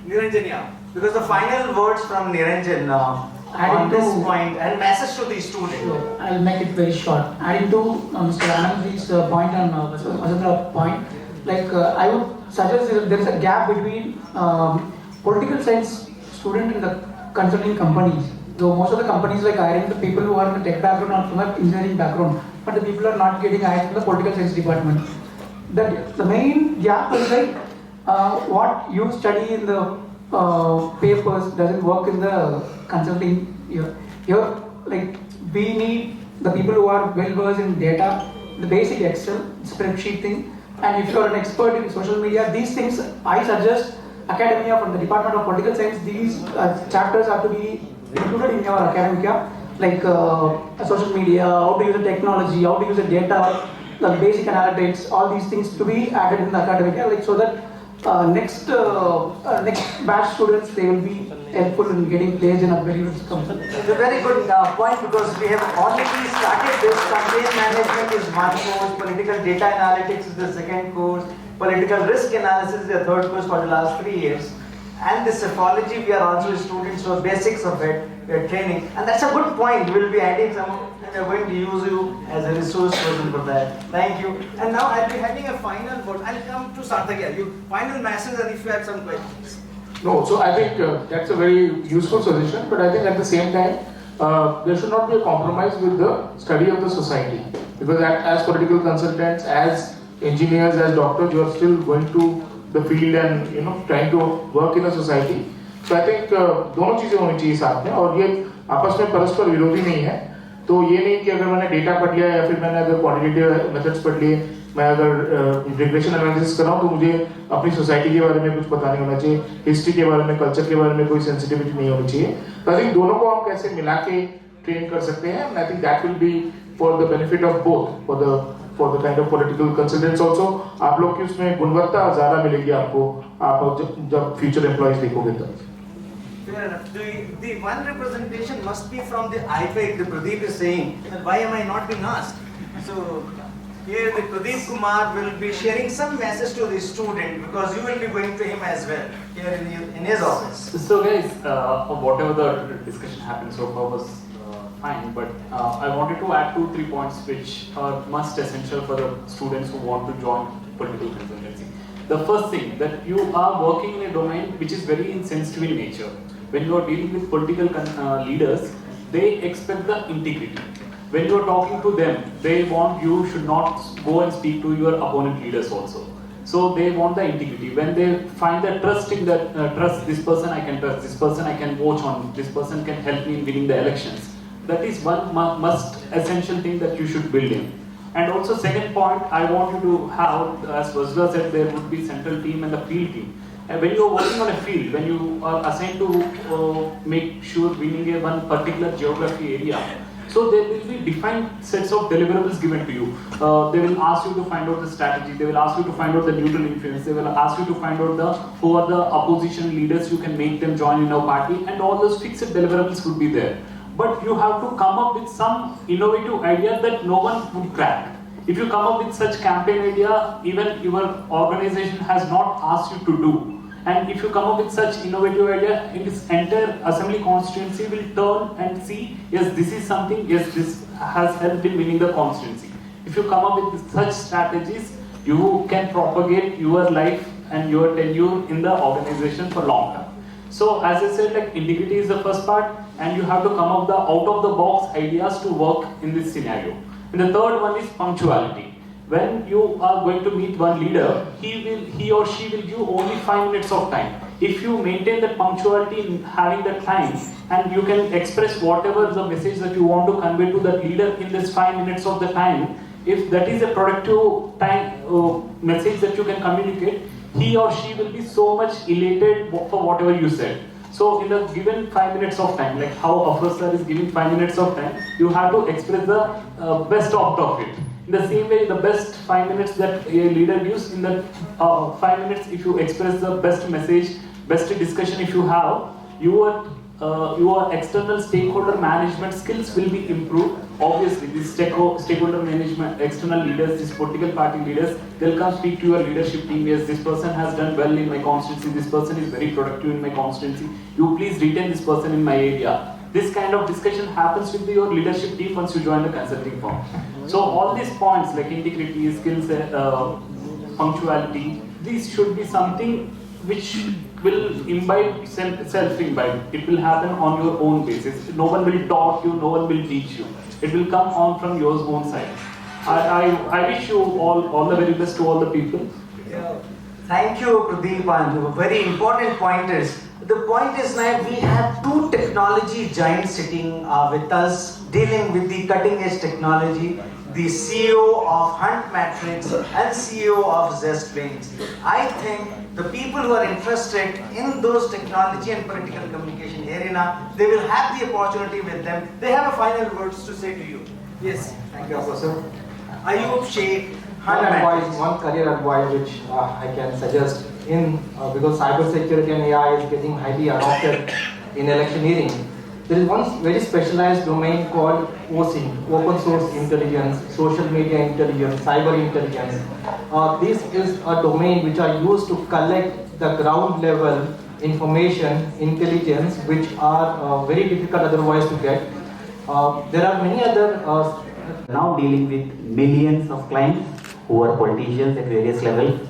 Niranjan, yeah, because the final words from Niranjan on this point and message to the student. I'll make it very short. Adding to Mr. Anand's point on Vasudha point, like I would suggest there is a gap between political science student and the consulting companies. Though most of the companies like hiring the people who are in the tech background or from the engineering background, but the people are not getting hired from the political science department. The main gap is like what you study in the papers doesn't work in the consulting. Here, like we need the people who are well versed in data, the basic Excel spreadsheet thing, and if you are an expert in social media, these things I suggest. Academia from the Department of Political Science, these chapters have to be included in your academia, like social media, how to use the technology, how to use the data, the basic analytics, all these things to be added in the academia, like so that next batch students, they will be helpful in getting placed in a very good company. It's a very good point, because we have already started this. Campaign management is one course, political data analytics is the second course, political risk analysis is the third course for the last 3 years, and the psephology we are also students, so basics of it we are training, and that's a good point. We will be adding some, and we are going to use you as a resource person for that. Thank you. And now I'll be having a final word. I'll come to Sarthak. You final message, and if you have some questions. No, so I think that's a very useful suggestion, but I think at the same time there should not be a compromise with the study of the society, because as political consultants, as engineers, as doctors, you are still going to the field and trying to work in a society. So I think दोनों चीजें होनी चाहिए साथ में, और ये आपस में परस्पर विरोधी नहीं है. तो ये नहीं कि अगर मैंने डेटा पढ़ लिया या फिर मैंने अगर क्वांटिटेटिव मेथड्स पढ़ लिए, मैं अगर रिग्रेशन एनालिसिस कर रहा हूँ तो मुझे अपनी सोसाइटी के बारे में कुछ पता नहीं होना चाहिए, हिस्ट्री के बारे में, कल्चर के बारे में कोई सेंसिटिविटी नहीं होनी चाहिए. तो आई थिंक दोनों को हम कैसे मिला के ट्रेन कर सकते हैं, and I think that will be for the benefit of both, for the kind of political consultants also. आप लोग की उसमें गुणवत्ता ज्यादा मिलेगी आपको, आप जब फ्यूचर एम्प्लॉयज देखोगे तब. Fair enough. The one representation must be from the IPEC. The Pradeep is saying that why am I not being asked? So here the Pradeep Kumar will be sharing some message to the student, because you will be going to him as well here in his office. So guys, whatever the discussion happened so far was fine, but I wanted to add 2-3 points which are must essential for the students who want to join political consultancy. The first thing, that you are working in a domain which is very insensitive in nature. When you are dealing with political leaders, they expect the integrity. When you are talking to them, they want you should not go and speak to your opponent leaders also. So they want the integrity. When they find the trust in that, trust this person I can trust, this person I can watch on, this person can help me in winning the elections. That is one must essential thing that you should build in. And also second point, I want you to have, as Vajra said, there would be central team and the field team. And when you are working on a field, when you are assigned to make sure winning a one particular geography area, so there will be defined sets of deliverables given to you. They will ask you to find out the strategy, they will ask you to find out the neutral influence, they will ask you to find out who are the opposition leaders, you can make them join in our party, and all those fixed deliverables would be there. But you have to come up with some innovative idea that no one would crack. If you come up with such campaign idea, even your organization has not asked you to do. And if you come up with such innovative idea, its entire assembly constituency will turn and see, yes, this is something, yes, this has helped in winning the constituency. If you come up with such strategies, you can propagate your life and your tenure in the organization for long term. So as I said, like integrity is the first part, and you have to come up the out of the box ideas to work in this scenario. And the third one is punctuality. When you are going to meet one leader, he or she will give only 5 minutes of time. If you maintain that punctuality in having that time, and you can express whatever the message that you want to convey to that leader in this 5 minutes of the time, if that is a productive time message that you can communicate, he or she will be so much elated for whatever you said. So in the given 5 minutes of time, like how Afrosar is giving 5 minutes of time, you have to express the best out of it. In the same way, the best 5 minutes that a leader gives, in that 5 minutes, if you express the best message, best discussion if you have, your external stakeholder management skills will be improved. Obviously, these stakeholder management, external leaders, these political party leaders, they'll come speak to your leadership team. Yes, this person has done well in my constituency, this person is very productive in my constituency. You please retain this person in my area. This kind of discussion happens with your leadership team once you join the consulting firm. So all these points like integrity, skills, punctuality, these should be something which will imbibe, self-imbibe. It will happen on your own basis. No one will taught you, no one will teach you. It will come on from your own side. I wish you all the very best to all the people. Thank you, Pradeep, and very important pointers. The point is now we have two technology giants sitting with us, dealing with the cutting edge technology, the CEO of Hunt Matrix and CEO of Zest Wings. I think the people who are interested in those technology and political communication arena, they will have the opportunity with them. They have a final words to say to you. Yes, thank you, Professor. Ayub Sheikh, Hunt Matrix. One career advice which I can suggest because cybersecurity and AI is getting highly adopted in electioneering. There is one very specialized domain called OSINT, Open Source Intelligence, Social Media Intelligence, Cyber Intelligence. This is a domain which are used to collect the ground level information, intelligence, which are very difficult otherwise to get. There are many other now dealing with millions of clients who are politicians at various levels,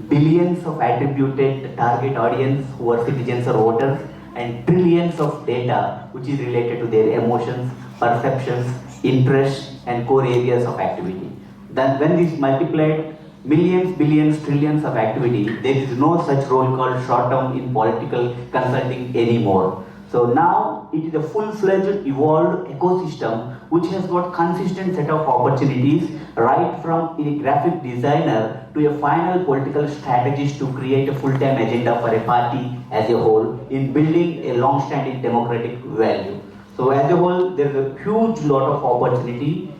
billions of attributed target audience who are citizens or voters, and trillions of data which is related to their emotions, perceptions, interests and core areas of activity. Then when this multiplied millions, billions, trillions of activity, there is no such role called short term in political consulting anymore. So now it is a full-fledged evolved ecosystem which has got consistent set of opportunities, right from a graphic designer to a final political strategist to create a full-time agenda for a party as a whole in building a long-standing democratic value. So as a whole, there is a huge lot of opportunity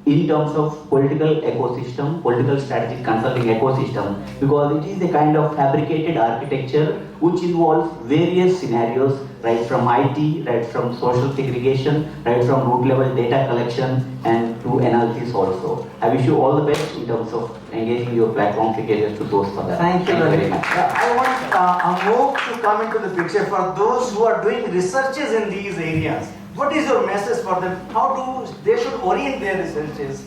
in terms of political ecosystem, political strategic consulting ecosystem, because it is a kind of fabricated architecture which involves various scenarios, right from IT, right from social segregation, right from root level data collection and to analysis also. I wish you all the best in terms of engaging your platform figures to those for that. Thank you very much. I want Amok to come into the picture for those who are doing researches in these areas. What is your message for them? How do they should orient their researches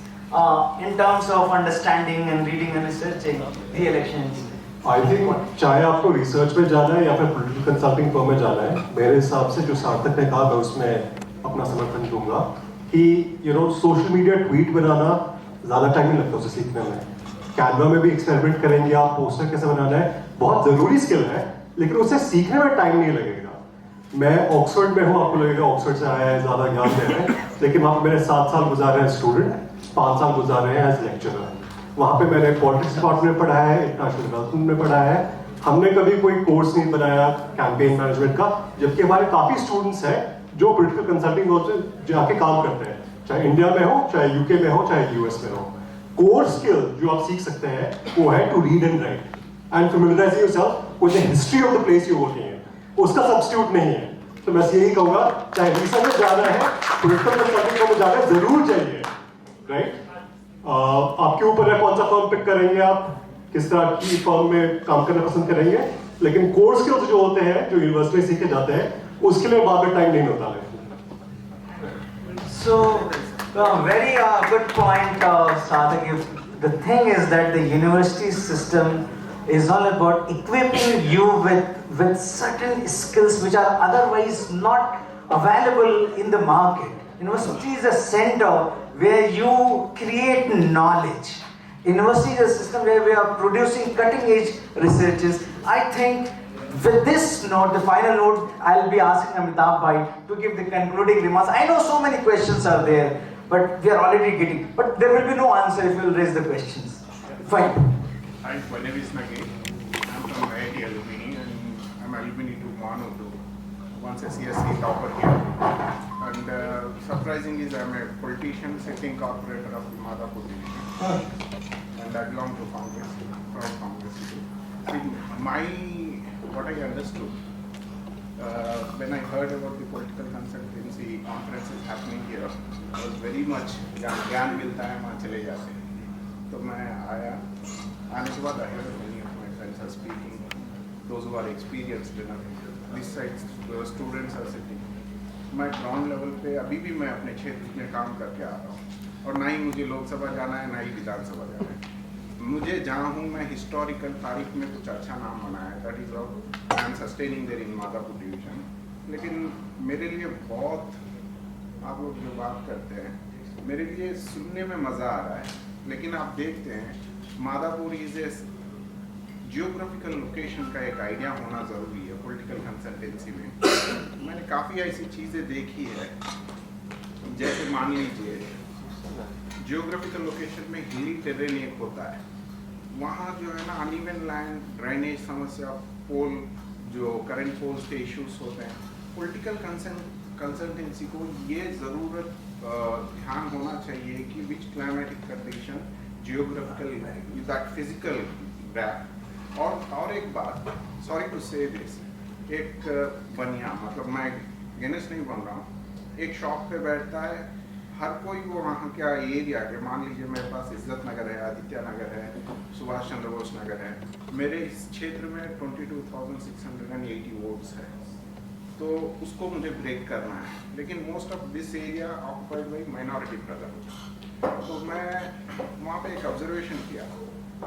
in terms of understanding and reading and researching the elections? I think चाहे आपको research में जाना है या फिर political consulting firm में जाना है, मेरे हिसाब से जो सार्थक ने कहा मैं उसमें अपना समर्थन दूंगा कि सोशल मीडिया ट्वीट बनाना ज़्यादा टाइम नहीं लगता उसे सीखने में. कैनवा में भी एक्सपेरिमेंट करेंगे आप, पोस्टर कैसे बनाना है बहुत ज़रूरी स्किल है, लेकिन उसे सीखने में टाइम नहीं लगेगा. मैं ऑक्सफोर्ड में हूँ, आपको लगेगा ऑक्सफोर्ड से आया है, ज़्यादा ज्ञान दे रहे हैं, लेकिन वहाँ पे मैंने 7 साल गुजारे हैं स्टूडेंट, 5 साल गुजारे हैं एज लेक्चरर. वहाँ पे मैंने पॉलिटिक्स डिपार्टमेंट में पढ़ाया है, इंटरनेशनल डेवलपमेंट में पढ़ाया है. हमने कभी कोई कोर्स नहीं बनाया कैंपेन मैनेजमेंट का, जबकि हमारे काफ़ी स्टूडेंट्स हैं जो पॉलिटिकल कंसल्टिंग से जाके काम करते हैं, चाहे इंडिया में हो, चाहे यूके में हो, चाहे यूएस में हो. कोर स्किल जो आप सीख सकते हैं वो है to read and write and familiarising yourself with the history of the place you working in. उसका सब्स्टिट्यूट नहीं है. तो मैं यही कहूंगा, चाहे रिसर्च में जाना है, पॉलिटिकल कंसल्टिंग में जाना है, जरूर चाहिए. राइट, आपके ऊपर है कौन सा फर्म पिक करेंगे, आप किस तरह की फर्म में काम करना पसंद करेंगे, लेकिन कोर स्किल्स जो होते हैं जो यूनिवर्सिटी में सीखे जाते हैं उसके लिए बाद में टाइम नहीं होता है. So, very good point, Sarthak. The thing is that the university system is all about equipping you with certain skills which are otherwise not available in the market. University is a center where you create knowledge. University is a system where we are producing cutting edge researches. I think with this note, the final note, I'll be asking Amitabh Bhai to give the concluding remarks. I know so many questions are there, but we are already getting, but there will be no answer if you will raise the questions. Fine. Hi, my name is Nagin. I'm from IIT Alumni and I'm alumni to Manu, once a CSC topper here. And surprising is I'm a politician, sitting corporator of the Madhapur division. And I belong to Congress, from Congress. See, what I understood, when I heard about the political consultancy conferences happening here, I was very much, ज्ञान मिलता है वहाँ चले जाते हैं. तो मैं आया, आने के बाद I heard many of my friends are speaking, those who are experienced enough. This side students are sitting. मैं ग्राउंड लेवल पे अभी भी मैं अपने क्षेत्र में काम करके आ रहा हूँ और ना ही मुझे लोकसभा जाना है ना ही विधानसभा जाना है. मुझे जहाँ हूँ मैं हिस्टोरिकल तारीख में कुछ अच्छा नाम बनाया है, that is of I am sustaining there in Madhapur division. लेकिन मेरे लिए बहुत, आप लोग जो बात करते हैं मेरे लिए सुनने में मज़ा आ रहा है, लेकिन आप देखते हैं Madhapur is a geographical location का एक आइडिया होना ज़रूरी है पॉलिटिकल कंसल्टेंसी में. मैंने काफ़ी ऐसी चीज़ें देखी है, जैसे मान लीजिए जियोग्राफिकल लोकेशन में हिली टेरेन एक होता है, वहाँ जो है ना अनइवन लैंड, ड्रेनेज समस्या, पोल जो करंट पोल्स के इश्यूज होते हैं. पॉलिटिकल कंसल्टेंसी को ये ज़रूरत ध्यान होना चाहिए कि which climatic condition, geographical, that physical gap. और एक बात, सॉरी टू से दिस, एक बनिया, मतलब मैं गेनेस नहीं बन रहा हूँ, एक शॉप पे बैठता है, हर कोई वो वहाँ क्या एरिया के, मान लीजिए मेरे पास इज्जत नगर है, आदित्य नगर है, सुभाष चंद्र बोस नगर है, मेरे इस क्षेत्र में 22,680 वोट्स है, तो उसको मुझे ब्रेक करना है. लेकिन most of this area occupied by minority brother. तो मैं वहाँ पे एक ऑब्जर्वेशन किया,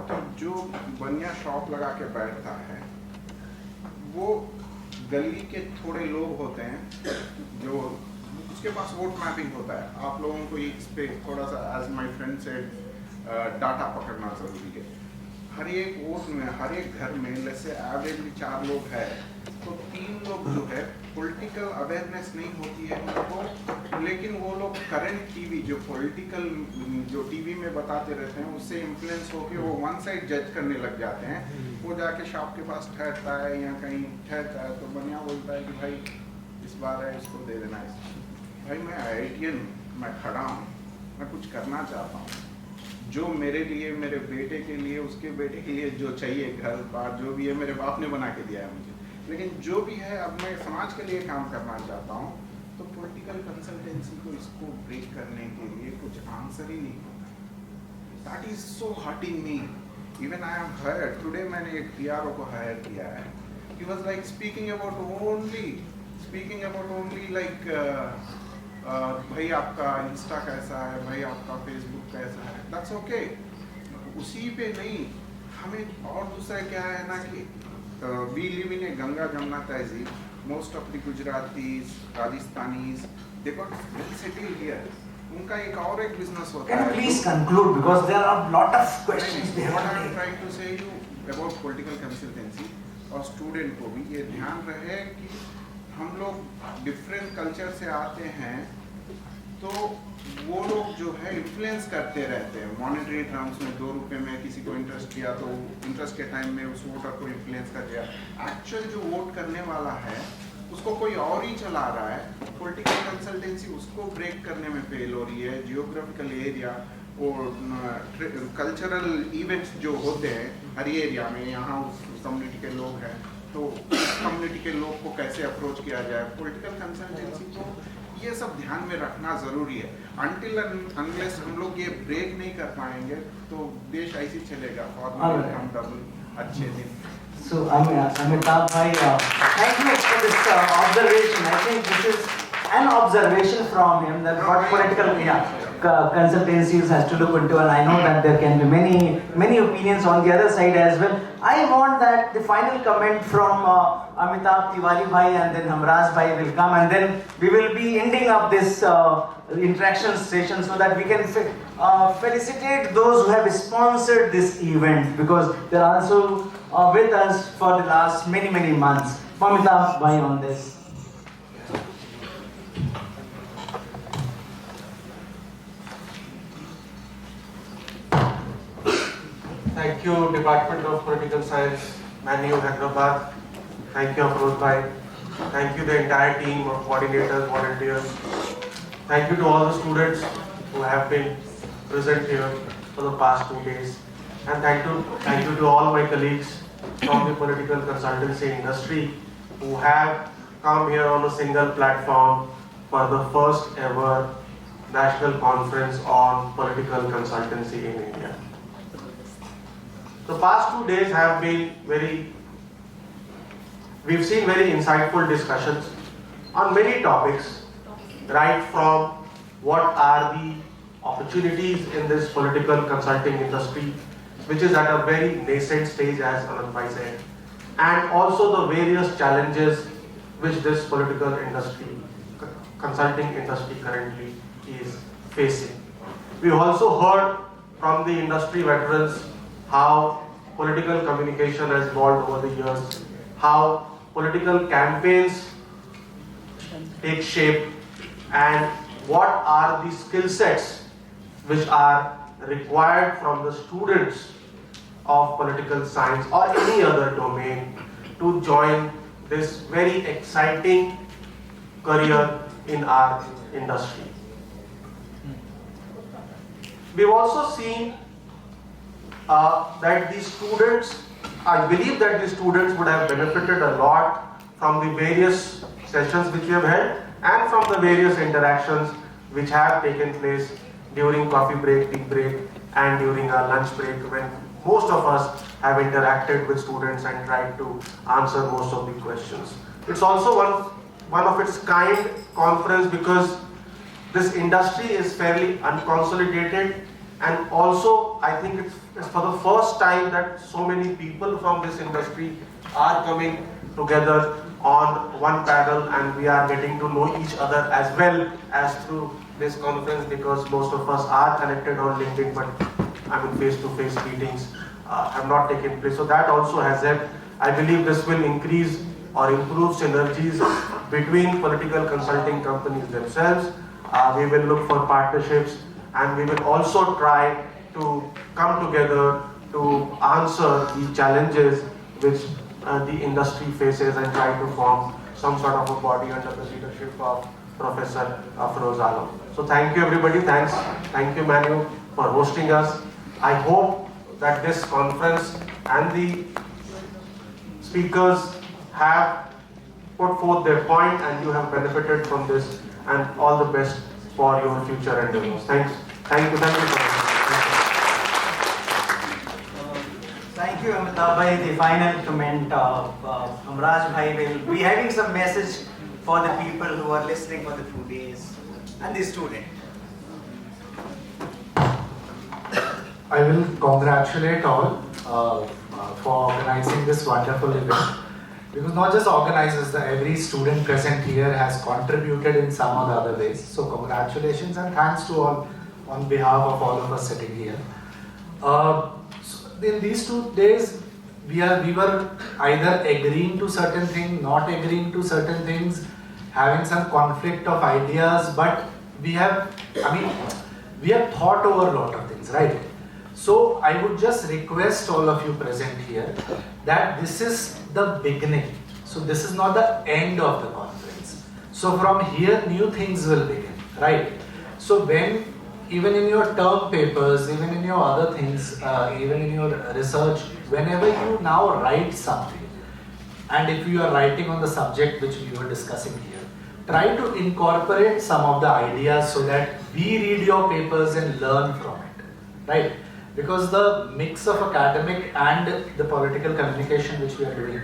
तो जो बनिया शॉप लगा के बैठता है वो गली के थोड़े लोग होते हैं जो उसके पास वोट मैपिंग होता है, आप लोगों को इस पे थोड़ा सा as my friend said data पकड़ना जरूरी है। हर एक वोट में, हर एक घर में जैसे एवरेजली 4 लोग है तो 3 लोग जो है पॉलिटिकल अवेयरनेस नहीं होती है उनको, लेकिन वो लोग करंट टीवी जो पॉलिटिकल जो टीवी में बताते रहते हैं उससे इन्फ्लुएंस होकर वो वन साइड जज करने लग जाते हैं। वो जाके शॉप के पास ठहरता है या कहीं ठहरता है तो बनिया बोलता है कि भाई इस बार है इसको दे देना है। भाई मैं IITian, मैं खड़ा हूँ, मैं कुछ करना चाहता हूँ, जो मेरे लिए, मेरे बेटे के लिए, उसके बेटे के लिए जो चाहिए, घर बार जो भी है मेरे बाप ने बना के दिया है मुझे, लेकिन जो भी है अब मैं समाज के लिए काम करना चाहता हूँ। तो पॉलिटिकल कंसल्टेंसी को इसको ब्रेक करने के लिए कुछ आंसर ही नहीं होता। That is so hurting me. Even I am hired today, मैंने एक PRO को हायर किया है। He was like speaking about only like भाई आपका इंस्टा कैसा है, भाई आपका फेसबुक कैसा है, दैट्स ओके। उसी पे नहीं, हमें और दूसरा क्या है ना कि we live in a Ganga Jamuna tehzeeb. Most of the Gujaratis, Rajasthanis, they got well settled here. उनका एक और एक बिजनेस होता है। Please conclude because there are lot of questions there. What I am trying to say you about political consultancy और student को भी ये ध्यान रहे कि हम लोग डिफरेंट कल्चर से आते हैं तो वो लोग जो है इन्फ्लुएंस करते रहते हैं। मॉनेटरी टर्म्स में 2 रुपए में किसी को इंटरेस्ट दिया तो इंटरेस्ट के टाइम में उस वोटर को इन्फ्लुएंस कर दिया। एक्चुअल जो वोट करने वाला है उसको कोई और ही चला रहा है। पॉलिटिकल कंसल्टेंसी उसको ब्रेक करने में फेल हो रही है। जियोग्राफिकल एरिया और कल्चरल इवेंट्स जो होते हैं हर एरिया में, यहाँ उस कम्युनिटी के लोग हैं तो उस कम्युनिटी के लोग को कैसे अप्रोच किया जाए, पॉलिटिकल कंसल्टेंसी को ये सब ध्यान में रखना जरूरी है। अनटिल अनलेस हम लोग ये ब्रेक नहीं कर पाएंगे तो देश ऐसे चलेगा। अच्छे दिन। So Amitabh bhai, thank you for this observation. I think this is an observation from him that what political consultancies has to look into, and I know that there can be many opinions on the other side as well. I want that the final comment from Amitabh Tiwari bhai and then Hamraz bhai will come, and then we will be ending up this interaction session so that we can felicitate those who have sponsored this event because they are also with us for the last many months. Amitabh bhai on this. Thank you, Department of Political Science, Manu, Hyderabad. Thank you, Afroz bhai. Thank you, the entire team of coordinators, volunteers. Thank you to all the students who have been present here for the past 2 days. And thank you to all my colleagues from the political consultancy industry who have come here on a single platform for the first ever national conference on political consultancy in India. The past 2 days have been we've seen very insightful discussions on many topics, right from what are the opportunities in this political consulting industry, which is at a very nascent stage as Anand bhai said, and also the various challenges which this political industry, consulting industry currently is facing. We also heard from the industry veterans how political communication has evolved over the years, how political campaigns take shape, and what are the skill sets which are required from the students of political science or any other domain to join this very exciting career in our industry. We've also seen that the students, I believe that the students would have benefited a lot from the various sessions which we have held and from the various interactions which have taken place during coffee break, tea break and during our lunch break when most of us have interacted with students and tried to answer most of the questions. It's also one of its kind conference because this industry is fairly unconsolidated, and also I think it's for the first time that so many people from this industry are coming together on one panel, and we are getting to know each other as well as through this conference, because most of us are connected on LinkedIn, but I mean face-to-face meetings have not taken place. So that also has helped. I believe this will increase or improve synergies between political consulting companies themselves. We will look for partnerships, and we will also try to come together to answer the challenges which the industry faces, and try to form some sort of a body under the leadership of Professor Afroz Alam. So thank you everybody, thank you Manu for hosting us. I hope that this conference and the speakers have put forth their point and you have benefited from this, and all the best for your future endeavors. Thank you for this. Thank you, Amitabh Bhai. The final comment from Raj Bhai will be having some message for the people who are listening for the 2 days and the student. I will congratulate all for organizing this wonderful event. Because not just organizers, every student present here has contributed in some or the other ways. So congratulations and thanks to all on behalf of all of us sitting here. In these 2 days, we were either agreeing to certain things, not agreeing to certain things, having some conflict of ideas, but we have thought over a lot of things, right? So I would just request all of you present here that this is the beginning. So this is not the end of the conference. So from here, new things will begin, right? So when, even in your term papers, even in your other things, even in your research, whenever you now write something, and if you are writing on the subject which we were discussing here, try to incorporate some of the ideas so that we read your papers and learn from it, right? Because the mix of academic and the political communication which we are doing,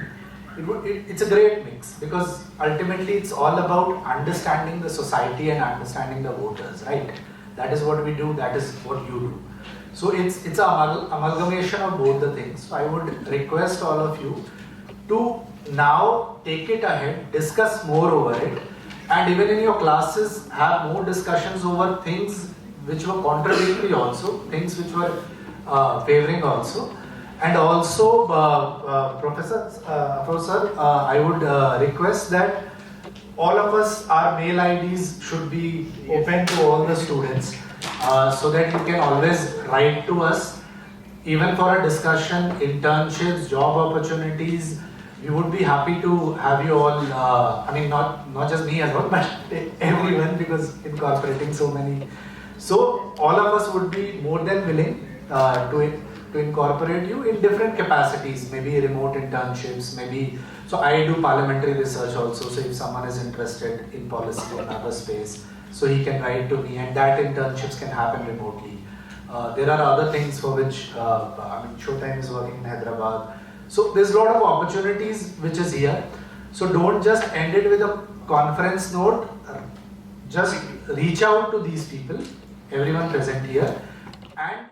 it's a great mix, because ultimately it's all about understanding the society and understanding the voters, right? That is what we do, that is what you do. So it's an amalgamation of both the things. So I would request all of you to now take it ahead, discuss more over it, and even in your classes have more discussions over things which were contradictory also, things which were favoring also. And also, Professor, I would request that all of us, our mail IDs should be open to all the students, so that you can always write to us, even for a discussion, internships, job opportunities. We would be happy to have you all, not just me as well, but everyone, because incorporating so many. So all of us would be more than willing to incorporate you in different capacities, maybe remote internships, maybe. So I do parliamentary research also, so if someone is interested in policy or another space, so he can write to me, and that internships can happen remotely. There are other things for which, Showtime is working in Hyderabad. So there's a lot of opportunities which is here. So don't just end it with a conference note, just reach out to these people, everyone present here, and